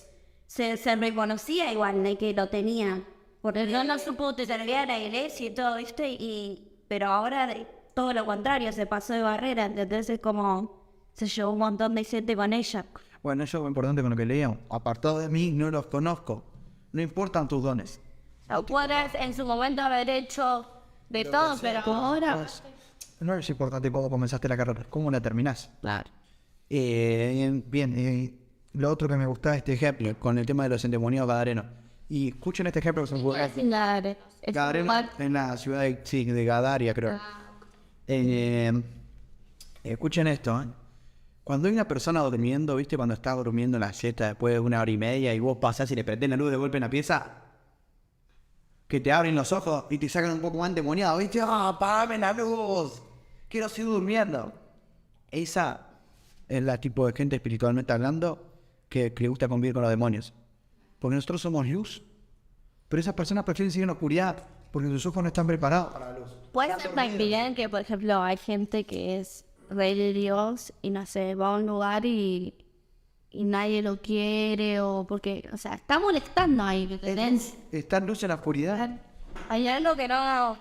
se reconocía igual de que lo tenía. Porque no supo servir a la iglesia y todo, ¿viste? Pero ahora todo lo contrario, se pasó de barrera. Entonces es como se llevó un montón de gente con ella. Bueno, eso es lo importante con lo que leíamos. Apartados de mí, no los conozco. No importan tus dones. Puedes en su momento haber hecho de todo, pero ahora... No es importante cómo comenzaste la carrera, cómo la terminás. Claro. Bien, lo otro que me gustaba este ejemplo, con el tema de los endemoniados gadarenos. Y escuchen este ejemplo que se me ocurre. Gadareno, en la ciudad de Gadaria, creo. Escuchen esto, Cuando hay una persona durmiendo, ¿viste? Cuando está durmiendo en la siesta después de 1 hora y media y vos pasás y le prendés la luz de golpe en la pieza, que te abren los ojos y te sacan un poco más endemoniado, ¿viste? ¡Apágame la luz! Quiero seguir durmiendo. Esa es la tipo de gente espiritualmente hablando que le gusta convivir con los demonios. Porque nosotros somos luz, pero esas personas prefieren seguir en la oscuridad porque sus ojos no están preparados para la luz. Puede ser también que, por ejemplo, hay gente que es rey de Dios y no sé, va a un lugar y nadie lo quiere o porque, o sea, está molestando ahí, ¿entendés? ¿Está luz en la oscuridad? Hay algo que no...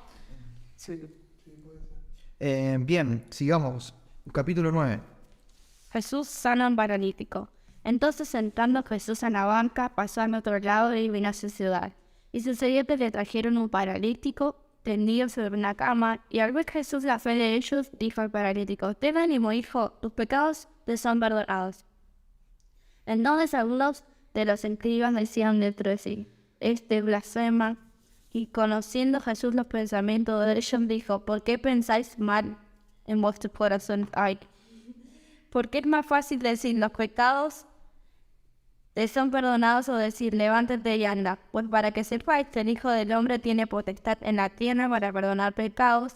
Bien, sigamos. Capítulo 9. Jesús sana a un paralítico. Entonces, entrando Jesús en la barca, pasó al otro lado y vino a su ciudad. Y sucedió que le trajeron un paralítico tendido sobre una cama, y al ver Jesús la fe de ellos, dijo al paralítico, ten ánimo, hijo, tus pecados te son perdonados. Entonces algunos de los escribas decían dentro de sí, este blasfema. Y conociendo Jesús los pensamientos de ellos, dijo, ¿por qué pensáis mal en vuestros corazones? Ay, porque es más fácil decir los pecados te son perdonados o decir levántate y anda. Pues para que sepáis que el Hijo del Hombre tiene potestad en la tierra para perdonar pecados,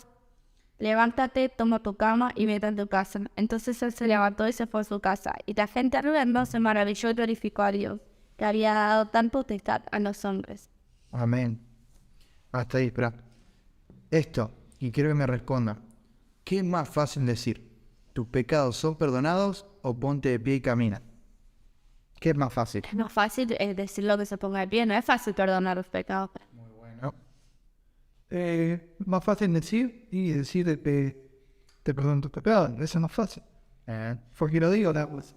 levántate, toma tu cama y vete a tu casa. Entonces él se levantó y se fue a su casa. Y la gente al verlo se maravilló y glorificó a Dios, que había dado tan potestad a los hombres. Amén. Hasta ahí, espera. Esto, y quiero que me responda. ¿Qué es más fácil decir? ¿Tus pecados son perdonados o ponte de pie y camina? ¿Qué es más fácil? Es más fácil decirlo que se ponga de pie, no es fácil perdonar los pecados. Muy bueno. Más fácil decir y decir que te perdono tus pecados. Eso es más fácil. Porque lo digo, pues.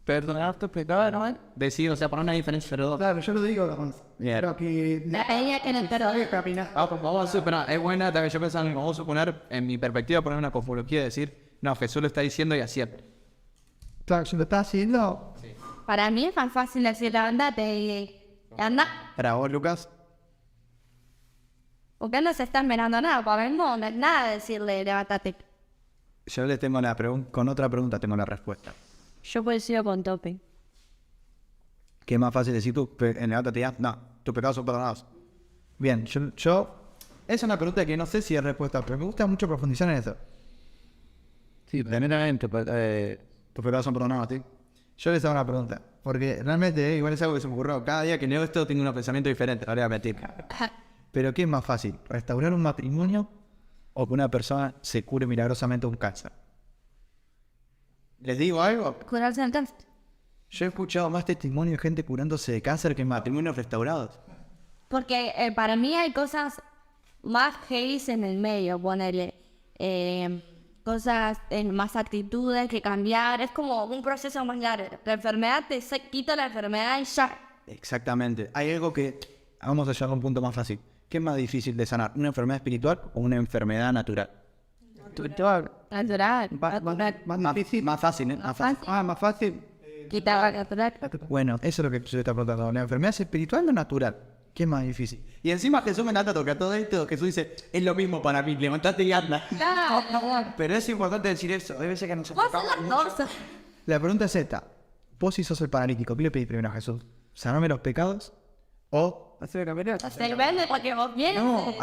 Perdonar tus pecados, ¿no? Decir, o sea, poner una diferencia entre dos. Claro, yo lo digo, Bien. pero que... Ella que no perdona. caminar. Vamos a suponer, es buena, también yo pensaba, vamos a suponer, en mi perspectiva, poner una cosmología y decir, no, Jesús lo está diciendo y así es. Claro, si lo estás haciendo... Para mí es más fácil decir levántate y anda. Para vos, Lucas. Porque no se está mirando nada, para mí no es nada decirle levántate. Yo les tengo la pregunta, con otra pregunta tengo la respuesta. Yo coincido con Tope. ¿Qué es más fácil decir tú? Levántate ya. No, tus pecados son perdonados. Bien, es una pregunta que no sé si es respuesta, pero me gusta mucho profundizar en eso. Sí, generalmente, Tus pecados son perdonados, ¿sí? Yo les hago una pregunta, porque realmente igual es algo que se me ocurrió. Cada día que leo esto tengo unos pensamientos diferentes, no le voy a mentir. Pero ¿qué es más fácil? ¿Restaurar un matrimonio o que una persona se cure milagrosamente un cáncer? ¿Les digo algo? Curarse del cáncer. Yo he escuchado más testimonios de gente curándose de cáncer que matrimonios restaurados. Porque para mí hay cosas más heavy en el medio, ponerle cosas, más actitudes que cambiar. Es como un proceso más largo. La enfermedad se quita la enfermedad y ya. Exactamente. Hay algo que... Vamos a llegar a un punto más fácil. ¿Qué es más difícil de sanar? ¿Una enfermedad espiritual o una enfermedad natural? Natural. Más difícil. Más fácil, ¿eh? Más fácil. Más fácil. Quitar la natural. Bueno, eso es lo que se está preguntando. ¿La enfermedad es espiritual o natural? ¿Qué es más difícil? Y encima Jesús me encanta tocar todo esto. Jesús dice, es lo mismo para mí, levantate y anda. No. Pero es importante decir eso. Hay veces que nos Vos sos enfocamos las mucho. dos. La pregunta es esta. Vos si sos el paralítico, ¿qué le pedís primero a Jesús? ¿Sanarme los pecados? ¿O Se vende porque vos vienes. no,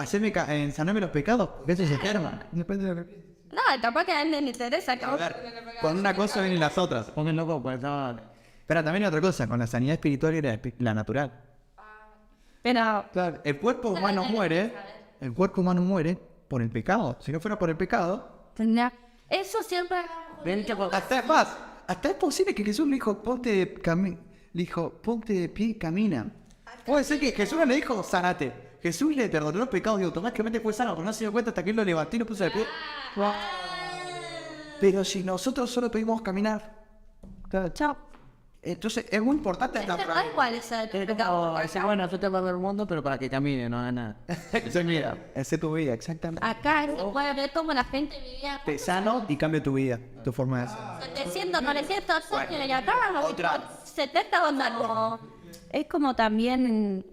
sanarme los pecados? Porque eso es eterno. Depende de lo que... No, capaz que a él le interesa que A vos... ver, con una cosa vienen las otras. Pongan loco, pues no. Pero también hay otra cosa, con la sanidad espiritual y la natural. Pero Claro, el cuerpo humano muere por el pecado. Si no fuera por el pecado, tendría... Eso siempre... hasta es más, hasta es posible que Jesús le dijo, ponte de pie y camina. Puede ser que Jesús no le dijo, sanate. Jesús le perdonó los pecados y automáticamente fue sano, pero no se dio cuenta hasta que él lo levantó y lo puso de pie. Pero si nosotros solo pedimos caminar, Chao. entonces es muy importante la Da igual ese pecado. Ese bueno, yo te va a ver el mundo, pero para que camine, no haga nada. Eso es mira. Esa es tu vida, exactamente. Acá se puede ver cómo la gente vivía Te sano y cambia tu vida, tu forma de ser. 700, 900 años y acá Otra. 70 ondas. Es como también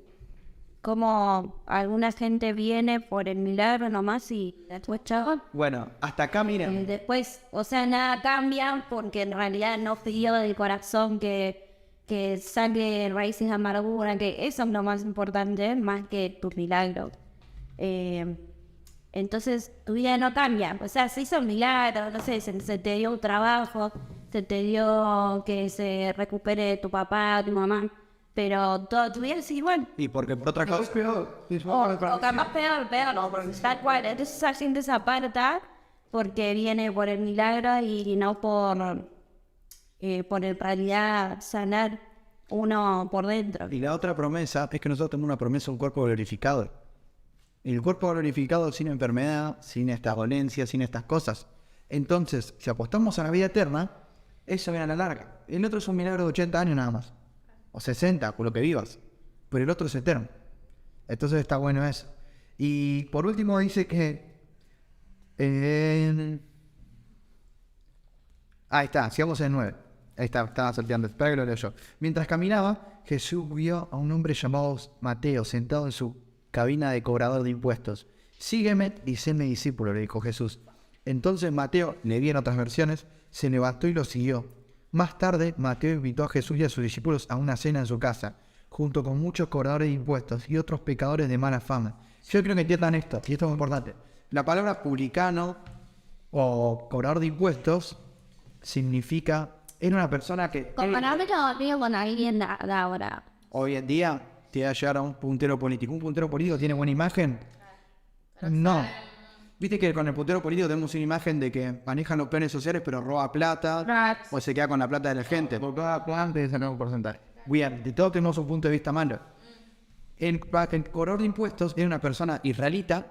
como alguna gente viene por el milagro nomás y después chao. Bueno, hasta acá miren. Después, o sea, nada cambia porque en realidad no pidió del corazón que saque raíces de amargura, que eso es lo más importante, más que tu milagro. Entonces tu vida no cambia, o sea, se hizo un milagro, no sé, se te dio un trabajo, se te dio que se recupere tu papá, tu mamá, pero toda tu vida sigue igual. Y porque por otra cosa. O capaz peor, tal cual. Entonces la gente se aparta porque viene por el milagro y no por en realidad sanar uno por dentro. Y la otra promesa es que nosotros tenemos una promesa, un cuerpo glorificado. Y el cuerpo glorificado sin enfermedad, sin estas dolencias, sin estas cosas. Entonces, si apostamos a la vida eterna, eso viene a la larga. El otro es un milagro de 80 años nada más. O 60, con lo que vivas. Pero el otro es eterno. Entonces está bueno eso. Y por último dice que... ahí está, sigamos en 9. Ahí está, estaba salteando. Espera que lo leo yo. Mientras caminaba, Jesús vio a un hombre llamado Mateo sentado en su cabina de cobrador de impuestos. Sígueme y séme discípulo, le dijo Jesús. Entonces Mateo, le vi en otras versiones, se levantó y lo siguió. Más tarde, Mateo invitó a Jesús y a sus discípulos a una cena en su casa, junto con muchos cobradores de impuestos y otros pecadores de mala fama. Yo creo que entiendan esto, y esto es muy importante. La palabra publicano o cobrador de impuestos significa, era una persona que Comparámelo con alguien de ahora. hoy en día te va a llegar a un puntero político. ¿Un puntero político tiene buena imagen? No. Viste que con el puntero político tenemos una imagen de que manejan los planes sociales pero roba plata o se queda con la plata de la gente. Por cada plan te sacan un porcentaje. Bien, de todo tenemos un punto de vista malo. El cobrador de impuestos era una persona israelita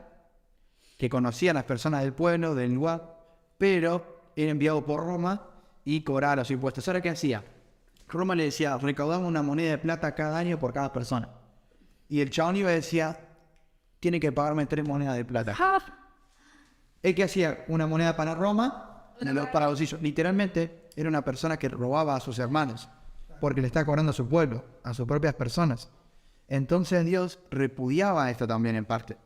que conocía a las personas del pueblo, del lugar, pero era enviado por Roma y cobraba los impuestos. ¿Ahora qué hacía? Roma le decía, recaudamos una moneda de plata cada año por cada persona. Y el chabón iba y decía, tiene que pagarme 3 monedas de plata. ¿El que hacía? Una moneda para Roma, para los bolsillos. Literalmente era una persona que robaba a sus hermanos, porque le estaba cobrando a su pueblo, a sus propias personas. Entonces Dios repudiaba esto también en parte.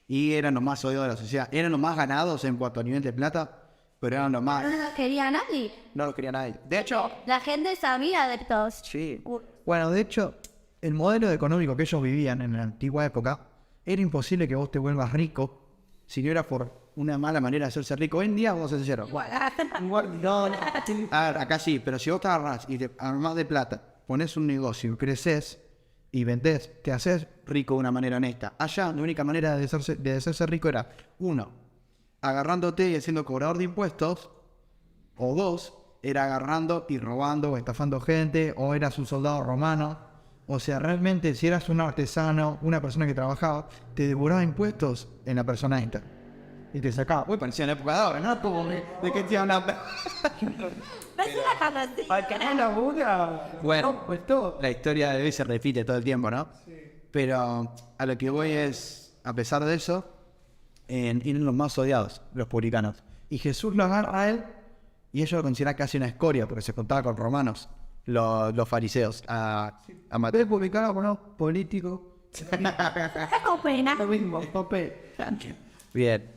Y eran los más odiados de la sociedad. Eran los más ganados en cuanto a nivel de plata, pero eran los más... No lo quería nadie. No los quería nadie. De hecho... La gente sabía de todos. Sí. Bueno, de hecho, el modelo económico que ellos vivían en la antigua época, era imposible que vos te vuelvas rico si no era por una mala manera de hacerse rico. Hoy en día vamos a ser sinceros. No. A ver, acá sí, pero si vos te agarrás y te armás de plata, pones un negocio, creces y vendés, te haces rico de una manera honesta. Allá la única manera de hacerse rico era, 1, agarrándote y haciendo cobrador de impuestos, o 2, era agarrando y robando o estafando gente, o eras un soldado romano. O sea, realmente si eras un artesano, una persona que trabajaba, te devoraba impuestos en la persona esta. Y te sacaba. Uy, parecía en la época de ahora, ¿no? Como de que te iban a... Bueno, pues todo. La historia de hoy se repite todo el tiempo, ¿no? Sí. Pero a lo que voy es, a pesar de eso, eran los más odiados, los publicanos. Y Jesús lo agarra a él y ellos lo consideran casi una escoria, porque se contaba con romanos, los fariseos. A Mateo publicano, bueno, político. Lo mismo, bien.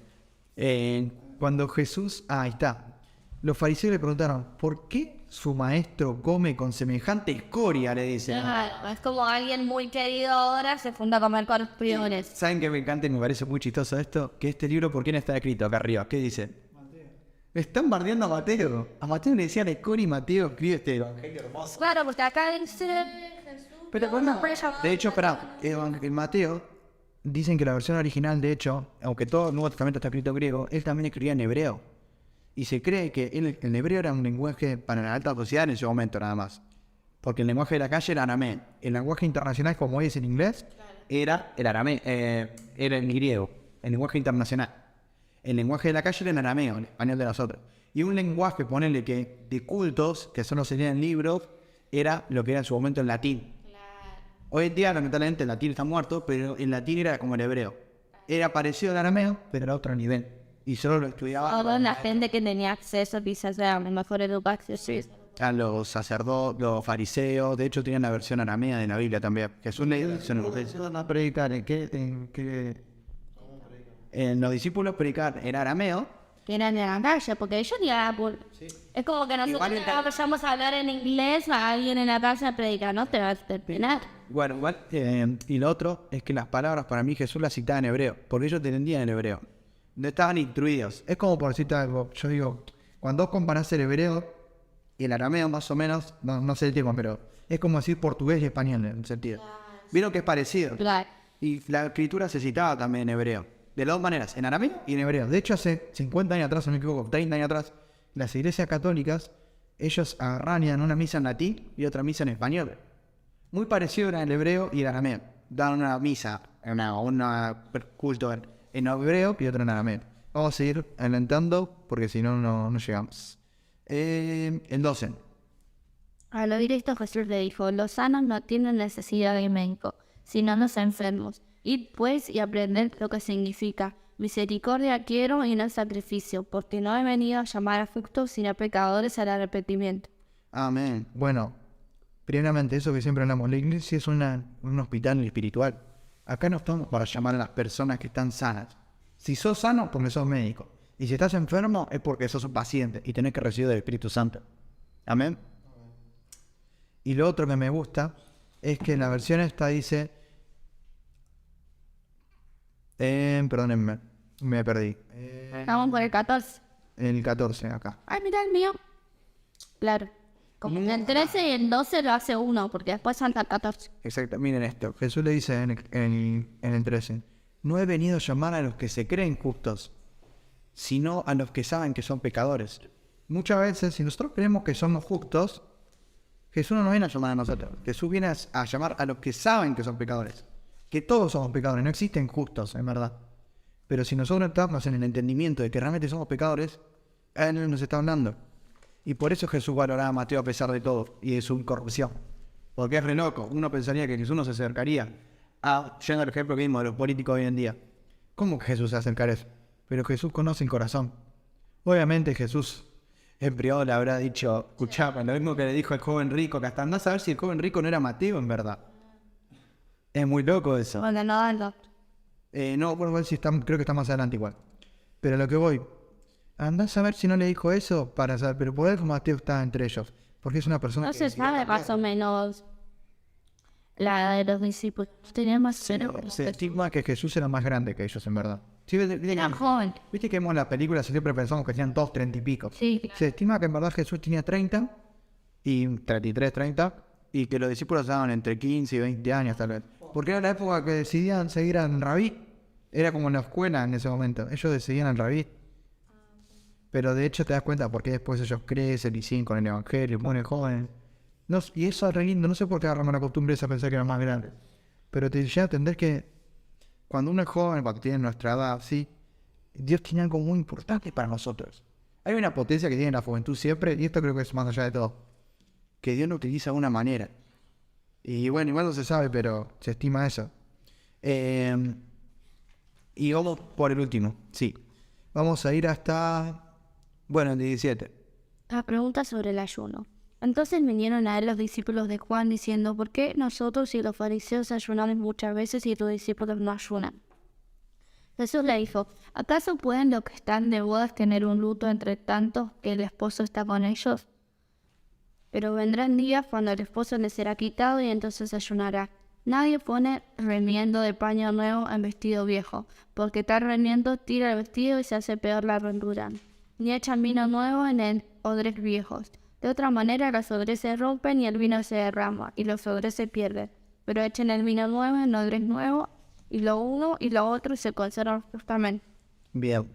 Cuando Jesús... ahí está. Los fariseos le preguntaron, ¿por qué su maestro come con semejante escoria? Le dicen. Claro, es como alguien muy querido ahora se funda a comer con los priones. ¿Saben qué me encanta y me parece muy chistoso esto? Que este libro, ¿por quién está escrito acá arriba? ¿Qué dice? Mateo. Están bardeando a Mateo. A Mateo le decían escoria y Mateo escribe este evangelio hermoso. Claro, porque acá dice... Pero bueno, de hecho, espera, el Mateo... Dicen que la versión original, de hecho, aunque todo el Nuevo Testamento está escrito en griego, él también escribía en hebreo. Y se cree que el hebreo era un lenguaje para la alta sociedad en ese momento nada más. Porque el lenguaje de la calle era arameo. El lenguaje internacional, como hoy es en inglés, era el arameo, era el griego, el lenguaje internacional. El lenguaje de la calle era el arameo, el español de nosotros. Y un lenguaje, ponerle que de cultos, que solo se leían libros, era lo que era en su momento el latín. Hoy en día, lamentablemente, el latín está muerto, pero el latín era como el hebreo. Era parecido al arameo, pero era otro nivel. Y solo lo estudiaba... Toda la gente que tenía acceso quizás a mejor educación. Sí. A los sacerdotes, los fariseos. De hecho, tenían la versión aramea de la Biblia también. Jesús le dice... a predicar los discípulos predicar en arameo. Eran en la calle, porque ellos ya... Es como que nosotros empezamos a hablar en inglés a alguien en la calle a predicar, no te vas a terminar. Bueno, igual, y lo otro es que las palabras para mí Jesús las citaba en hebreo, porque ellos entendían en hebreo. No estaban instruidos. Es como por decirte algo, yo digo, cuando vos comparás el hebreo y el arameo más o menos, no sé el tema, pero es como decir portugués y español en el sentido. Vieron que es parecido. Claro. Y la escritura se citaba también en hebreo. De las dos maneras, en arameo y en hebreo. De hecho, hace 50 años atrás, no me equivoco, 30 años atrás, las iglesias católicas, ellos agarraban una misa en latín y otra misa en español. Muy parecido era el hebreo y el arameo. Daban una misa, un culto en hebreo y otro en arameo. Vamos a seguir adelantando porque si no, no llegamos. El 12. Al oír esto, Jesús le dijo, los sanos no tienen necesidad de médico, sino los enfermos. Id pues y aprended lo que significa. Misericordia quiero y no sacrificio, porque no he venido a llamar a justos sino a pecadores al arrepentimiento. Amén. Bueno, Primeramente, eso que siempre hablamos, la iglesia es un hospital espiritual. Acá no estamos para llamar a las personas que están sanas. Si sos sano, porque sos médico. Y si estás enfermo, es porque sos un paciente y tenés que recibir del Espíritu Santo. Amén. Y lo otro que me gusta es que en la versión esta dice... perdónenme, me perdí. Vamos por el 14. El 14 acá. Ay, mira el mío. Claro. Como el 13 y el 12 lo hace uno, porque después salta el 14. Exacto, miren esto. Jesús le dice en el 13: no he venido a llamar a los que se creen justos, sino a los que saben que son pecadores. Muchas veces, si nosotros creemos que somos justos, Jesús no nos viene a llamar a nosotros. Jesús viene a llamar a los que saben que son pecadores. Que todos somos pecadores, no existen justos, en verdad. Pero si nosotros estamos en el entendimiento de que realmente somos pecadores, Él nos está hablando. Y por eso Jesús valoraba a Mateo a pesar de todo y de su corrupción. Porque es re loco. Uno pensaría que Jesús no se acercaría yendo al ejemplo que vimos de los políticos hoy en día. ¿Cómo que Jesús se acercaría a eso? Pero Jesús conoce el corazón. Obviamente Jesús en privado le habrá dicho, escuchame, lo mismo que le dijo al joven rico, que hasta andás a ver si el joven rico no era Mateo en verdad. Es muy loco eso. Bueno, no dando. No, bueno, igual creo que está más adelante igual. Pero a lo que voy, andás a ver si no le dijo eso para saber, pero por eso Mateo está entre ellos. Porque es una persona No que se decía, sabe más o menos la edad de los discípulos. Tenía más o menos. se estigma que Jesús era más grande que ellos en verdad. Sí, Era joven. viste que vemos las películas y siempre pensamos que tenían todos 30 y pico. Sí. Se estima que en verdad Jesús tenía 30 y 33, 30 y que los discípulos estaban entre 15 y 20 años tal vez. Porque era la época que decidían seguir al rabí. Era como en la escuela en ese momento. Ellos decidían al rabí. Pero de hecho te das cuenta porque después ellos crecen y siguen con el evangelio, ponen jóvenes. No, y eso es re lindo. No sé por qué agarramos la costumbre esa a pensar que eran más grandes. Pero te llega a entender que cuando uno es joven, cuando tiene nuestra edad, sí, Dios tiene algo muy importante para nosotros. Hay una potencia que tiene la juventud siempre, y esto creo que es más allá de todo. Que Dios lo utiliza de una manera. Y bueno, igual no se sabe, pero se estima eso. Y vamos por el último, sí. Vamos a ir hasta, bueno, el 17. La pregunta sobre el ayuno. Entonces vinieron a él los discípulos de Juan diciendo, ¿por qué nosotros y los fariseos ayunamos muchas veces y tus discípulos no ayunan? Jesús le dijo, ¿acaso pueden los que están de bodas tener un luto entre tantos que el esposo está con ellos? Pero vendrán días cuando el esposo les será quitado y entonces ayunará. Nadie pone remiendo de paño nuevo en vestido viejo, porque tal remiendo tira el vestido y se hace peor la rotura. Ni echan vino nuevo en odres viejos. De otra manera los odres se rompen y el vino se derrama, y los odres se pierden. Pero echen el vino nuevo en odres nuevos, y lo uno y lo otro se conservan justamente. Bien.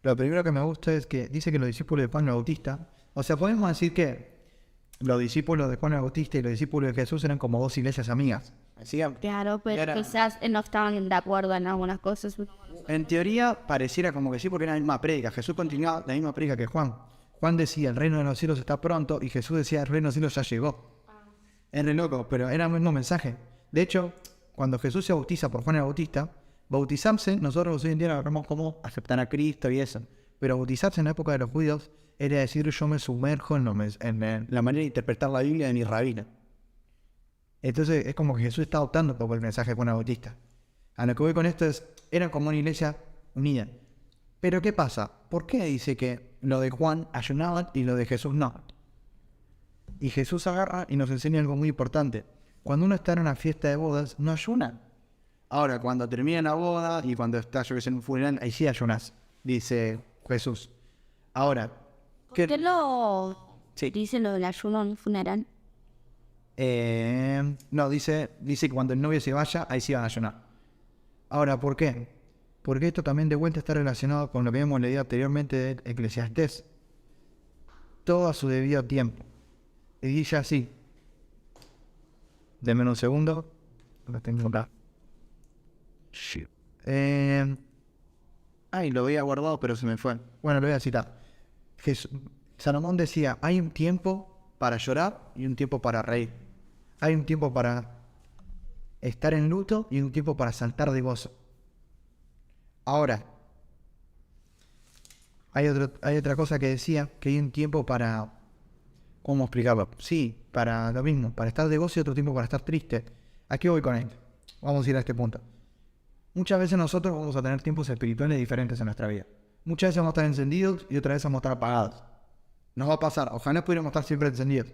Lo primero que me gusta es que dice que los discípulos de Juan el Bautista, o sea, podemos decir que los discípulos de Juan el Bautista y los discípulos de Jesús eran como dos iglesias amigas. Claro, pero Era- quizás no estaban de acuerdo en algunas cosas. En teoría pareciera como que sí, porque era la misma prédica. Jesús continuaba la misma prédica que Juan. Juan decía, el reino de los cielos está pronto, y Jesús decía, el reino de los cielos ya llegó. Es re loco, pero era el mismo mensaje. De hecho, cuando Jesús se bautiza por Juan el Bautista, bautizarse, nosotros hoy en día lo agarramos como aceptar a Cristo y eso. Pero bautizarse en la época de los judíos era decir, yo me sumerjo en la manera de interpretar la Biblia de mi rabino. Entonces es como que Jesús está adoptando un poco el mensaje de Juan el Bautista. A lo que voy con esto es, eran como una iglesia unida. Pero ¿qué pasa? ¿Por qué dice que lo de Juan ayunaban y lo de Jesús no? Y Jesús agarra y nos enseña algo muy importante. Cuando uno está en una fiesta de bodas, no ayuna. Ahora, cuando termina la boda y cuando está, yo que sé, en un funeral, ahí sí ayunas, dice Jesús. Ahora, ¿Qué lo Sí. dice lo del ayuno en un funeral? No, dice que cuando el novio se vaya, ahí sí van a ayunar. Ahora, ¿por qué? Porque esto también de vuelta está relacionado con lo que hemos leído anteriormente de Eclesiastés. Todo a su debido tiempo. Y dice así. Denme un segundo. Lo tengo acá. Lo había guardado, pero se me fue. Bueno, lo voy a citar. Salomón decía, hay un tiempo para llorar y un tiempo para reír. Hay un tiempo para estar en luto y un tiempo para saltar de gozo. Ahora, hay otra cosa que decía, que hay un tiempo para ¿Cómo explicarlo? Sí, para lo mismo, para estar de gozo y otro tiempo para estar triste. ¿A qué voy con esto? Vamos a ir a este punto. Muchas veces nosotros vamos a tener tiempos espirituales diferentes en nuestra vida. Muchas veces vamos a estar encendidos y otras veces vamos a estar apagados. Nos va a pasar, ojalá pudiéramos estar siempre encendidos.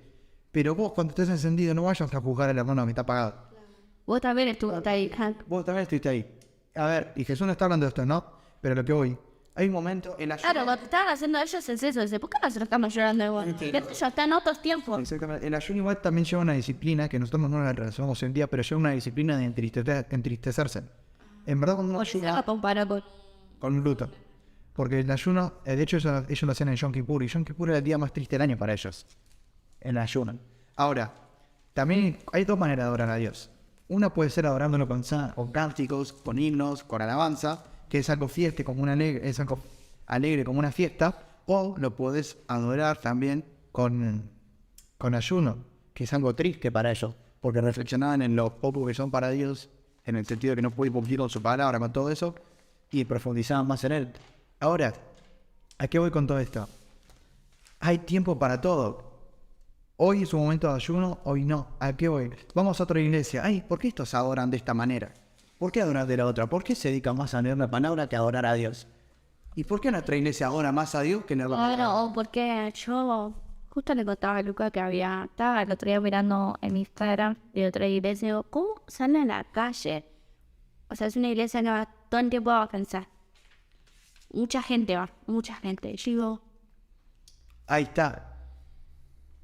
Pero vos cuando estés encendido no vayas a juzgar al hermano que está apagado. Vos también estuviste ahí. Vos también estuviste ahí. A ver, y Jesús no está hablando de esto, ¿no? Pero lo que voy. Hay un momento en la Claro, lo que estaban haciendo ellos es eso. Dice, ¿por qué nosotros estamos llorando igual? Que ellos están en otros tiempos. Exactamente. El ayuno igual también lleva una disciplina que nosotros no la relacionamos hoy en día, pero lleva una disciplina de entristecerse. En verdad, cuando uno Oye, se ayuna va a comparar con un luto. Porque el ayuno, de hecho, ellos lo hacían en Yom Kippur, y Yom Kippur era el día más triste del año para ellos. El ayuno. Ahora, también hay dos maneras de adorar a Dios. Una puede ser adorándolo con cánticos, con himnos, con alabanza, que es algo fieste, como es algo alegre como una fiesta, o lo puedes adorar también con ayuno, que es algo triste para ellos, porque reflexionaban en lo poco que son para Dios, en el sentido de que no pueden cumplir con su palabra, con todo eso, y profundizaban más en él. Ahora, ¿a qué voy con todo esto? Hay tiempo para todo. Hoy es un momento de ayuno, hoy no. ¿A qué voy? Vamos a otra iglesia. Ay, ¿por qué estos adoran de esta manera? ¿Por qué adoran de la otra? ¿Por qué se dedican más a leer la palabra que a adorar a Dios? ¿Y por qué nuestra iglesia adora más a Dios que leer la palabra? Claro, o porque yo justo le contaba a Luca que estaba el otro día mirando en Instagram de otra iglesia y digo, ¿cómo salen a la calle? O sea, es una iglesia que va todo el tiempo a pensar. Mucha gente va, mucha gente. Yo digo, Ahí está.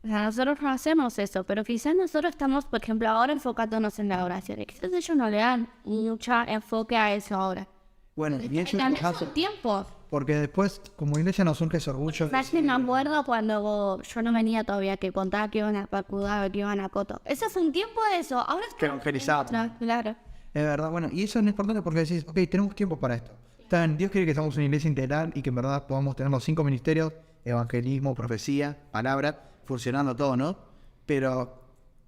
o sea, nosotros no hacemos eso, pero quizás nosotros estamos, por ejemplo, ahora enfocándonos en la oración. Y quizás ellos no le dan mucho enfoque a eso ahora. Bueno, y ellos En esos tiempos. porque después, como iglesia, nos surge ese orgullo. Me acuerdo cuando yo no venía todavía, que contaba que iban a Pacudá, que iban a Coto. Ese es un tiempo de eso. Ahora es Que evangelizamos. Claro. Es verdad, bueno, y eso es importante porque decís, ok, tenemos tiempo para esto. Está bien, Dios quiere que seamos una iglesia integral y que en verdad podamos tener los 5 ministerios, evangelismo, profecía, palabra, funcionando todo, ¿no? Pero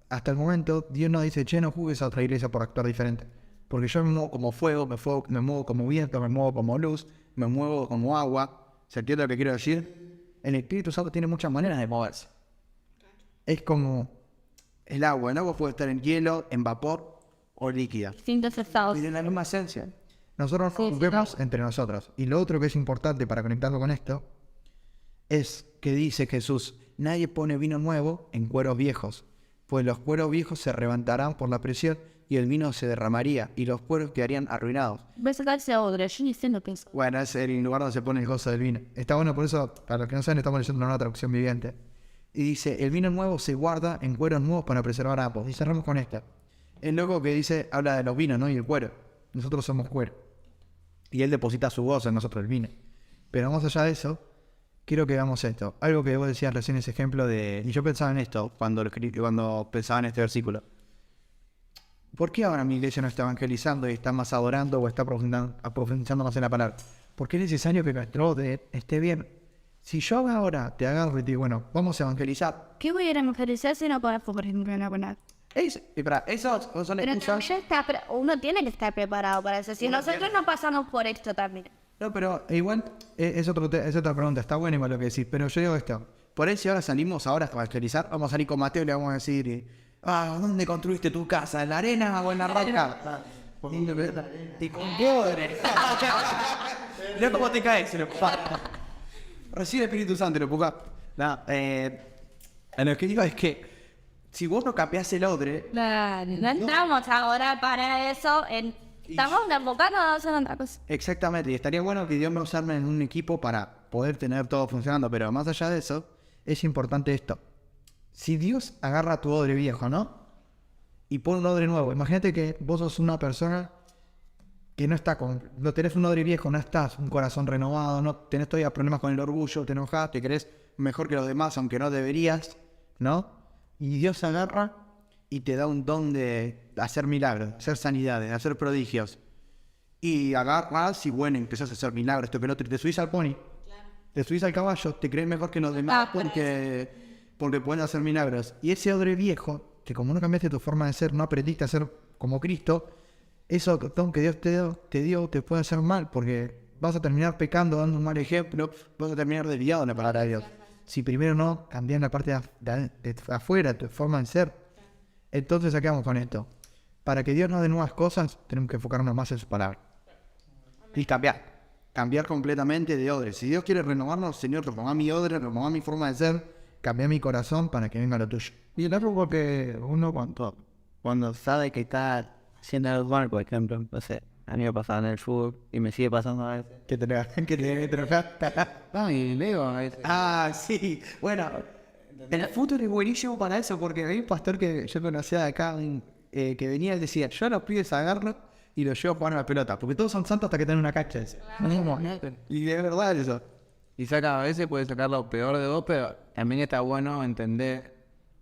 hasta el momento Dios nos dice, che, no juzgues a otra iglesia por actuar diferente. Porque yo me muevo como fuego, me muevo como viento, me muevo como luz, me muevo como agua. ¿Se entiende lo que quiero decir? El Espíritu Santo tiene muchas maneras de moverse. Es como el agua puede estar en hielo, en vapor o líquida. Distintos estados. Tiene la misma esencia. Nosotros nos juzguemos entre nosotros. Y lo otro que es importante para conectarlo con esto es que dice Jesús, nadie pone vino nuevo en cueros viejos, pues los cueros viejos se reventarán por la presión y el vino se derramaría y los cueros quedarían arruinados. Voy a sacarse odre, yo ni sé lo que es. Bueno, es el lugar donde se pone el gozo del vino. Está bueno, por eso, para los que no saben, estamos leyendo una nueva traducción viviente. Y dice, el vino nuevo se guarda en cueros nuevos para preservar ambos. Y cerramos con esta. El loco que dice, habla de los vinos, ¿no? Y el cuero. Nosotros somos cuero. Y él deposita su gozo en nosotros, el vino. Pero más allá de eso, quiero que veamos esto. Algo que vos decías recién, ese ejemplo de... Y yo pensaba en esto cuando pensaba en este versículo. ¿Por qué ahora mi iglesia no está evangelizando y está más adorando o está profundizando más en la palabra? Porque es necesario que nuestro orden esté bien. Si yo ahora te agarro y te digo, bueno, vamos a evangelizar. ¿Qué voy a ir a evangelizar si no conozco, por ejemplo, en la buena? Esos son Pero excusas. también uno tiene que estar preparado para eso. Si nosotros no pasamos por esto también. No, pero igual es otra pregunta. Está bueno igual lo que decís. Pero yo digo esto. Por ahí si ahora salimos ahora a evangelizar, vamos a salir con Mateo y le vamos a decir... ¿dónde construiste tu casa? ¿En la arena o en la roca? Y con piedra. Mira cómo te caes. Recibe el Espíritu Santo, lo puca. Lo que digo es que si vos no cambiás el odre... Claro, no estamos ahora para eso. Estamos enfocando a hacer otra cosa. Exactamente, y estaría bueno que Dios me usara en un equipo para poder tener todo funcionando, pero más allá de eso, es importante esto. Si Dios agarra tu odre viejo, ¿no? Y pone un odre nuevo. Imagínate que vos sos una persona que no está con... No tenés un odre viejo, no estás un corazón renovado, no tenés todavía problemas con el orgullo, te enojás, te crees mejor que los demás, aunque no deberías, ¿no? Y Dios agarra y te da un don de hacer milagros, de hacer sanidades, de hacer prodigios. Y agarras y bueno, empezás a hacer milagros, esto que no te subís al pony, te subís al caballo, te crees mejor que los demás porque pueden hacer milagros. Y ese odre viejo, que como no cambiaste tu forma de ser, no aprendiste a ser como Cristo, eso don que Dios te dio, te puede hacer mal, porque vas a terminar pecando, dando un mal ejemplo, vas a terminar desviado de la palabra de Dios. si primero no cambias la parte de afuera, tu forma de ser? Entonces sacamos con esto. Para que Dios nos dé nuevas cosas, tenemos que enfocarnos más en su palabra. Y cambiar completamente de odre. Si Dios quiere renovarnos, Señor, renová mi odre, renová mi forma de ser, cambia mi corazón para que venga lo tuyo. Y el otro porque uno Cuando sabe que está haciendo algo mal, por ejemplo, no sé, a mí me pasaba en el fútbol y me sigue pasando a veces. Que te Y leo a veces. sí. Bueno, el fútbol es buenísimo para eso, porque hay un pastor que yo conocía de acá, que venía y decía, yo a los pibes agarro y los llevo a jugar a la pelota, porque todos son santos hasta que tienen una cancha. Y de verdad eso. Y a veces puede sacar lo peor de vos, pero también está bueno entender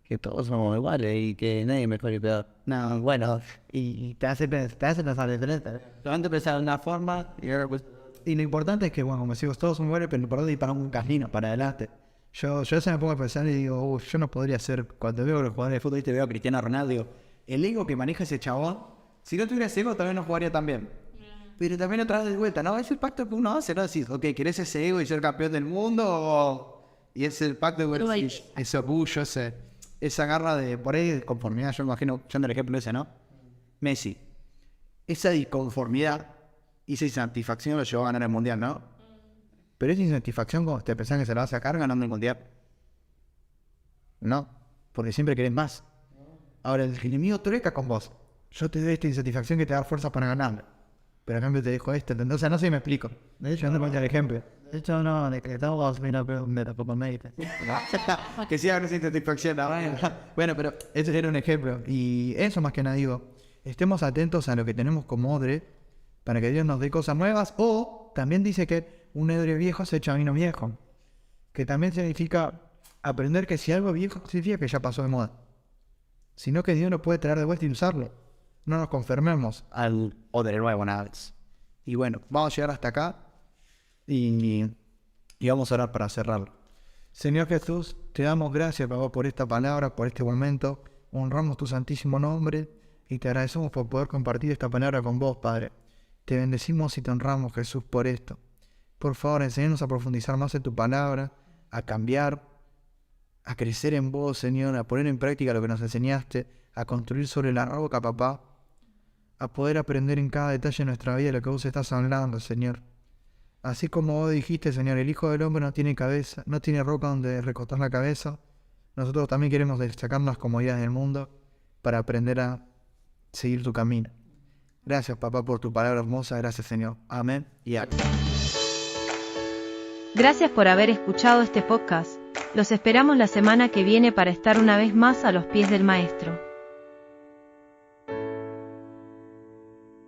que todos somos iguales y que nadie es mejor y peor. No, bueno, y te hace pensar diferente. Solamente pensar de una forma y ahora pues... Y lo importante es que, bueno, como decimos, todos son buenos, pero lo importante es ir para un camino, para adelante. Yo a veces me pongo a pensar y digo, yo no podría ser, cuando veo a los jugadores de fútbol y te veo a Cristiano Ronaldo, digo, el ego que maneja ese chabón, si no tuviera ese ego también no jugaría tan bien. Pero también otra vez de vuelta, ¿no? Es el pacto que uno hace, ¿no? Decís, ok, ¿querés ese ego y ser campeón del mundo? Y es el pacto de ese orgullo, esa garra de, por ahí, de conformidad, yo me imagino, echando el ejemplo ese, ¿no? Messi. Esa disconformidad y esa insatisfacción lo llevó a ganar el Mundial, ¿no? Pero esa insatisfacción, ¿cómo te pensás que se la va a sacar ganando el Mundial? No, porque siempre querés más. Ahora, el enemigo trueca con vos. Yo te doy esta insatisfacción que te da fuerza para ganar. Pero a cambio te dejo esto, ¿entendés? O sea, no sé si me explico. De hecho, no te el ejemplo. De hecho, no, de que estamos mira, pero me tampoco me dice. Que sí haga esa insatisfacción. ¿No? Bueno, pero ese era un ejemplo. Y eso más que nada digo, estemos atentos a lo que tenemos como odre para que Dios nos dé cosas nuevas. O también dice que un odre viejo se echa vino viejo. Que también significa aprender que si algo viejo significa que ya pasó de moda. Sino que Dios lo puede traer de vuelta y usarlo. No nos conformemos al odre nuevo nada más. Y bueno, vamos a llegar hasta acá y vamos a orar para cerrarlo. Señor Jesús, te damos gracias, Papá, por esta palabra, por este momento. Honramos tu santísimo nombre y te agradecemos por poder compartir esta palabra con vos, Padre. Te bendecimos y te honramos, Jesús, por esto. Por favor, enséñanos a profundizar más en tu palabra, a cambiar, a crecer en vos, Señor, a poner en práctica lo que nos enseñaste, a construir sobre la roca, Papá, a poder aprender en cada detalle de nuestra vida lo que vos estás hablando, Señor. Así como vos dijiste, Señor, el Hijo del Hombre no tiene cabeza, no tiene roca donde recostar la cabeza. Nosotros también queremos destacar las comodidades del mundo para aprender a seguir tu camino. Gracias, Papá, por tu palabra hermosa. Gracias, Señor. Amén y amén. Gracias por haber escuchado este podcast. Los esperamos la semana que viene para estar una vez más a los pies del Maestro.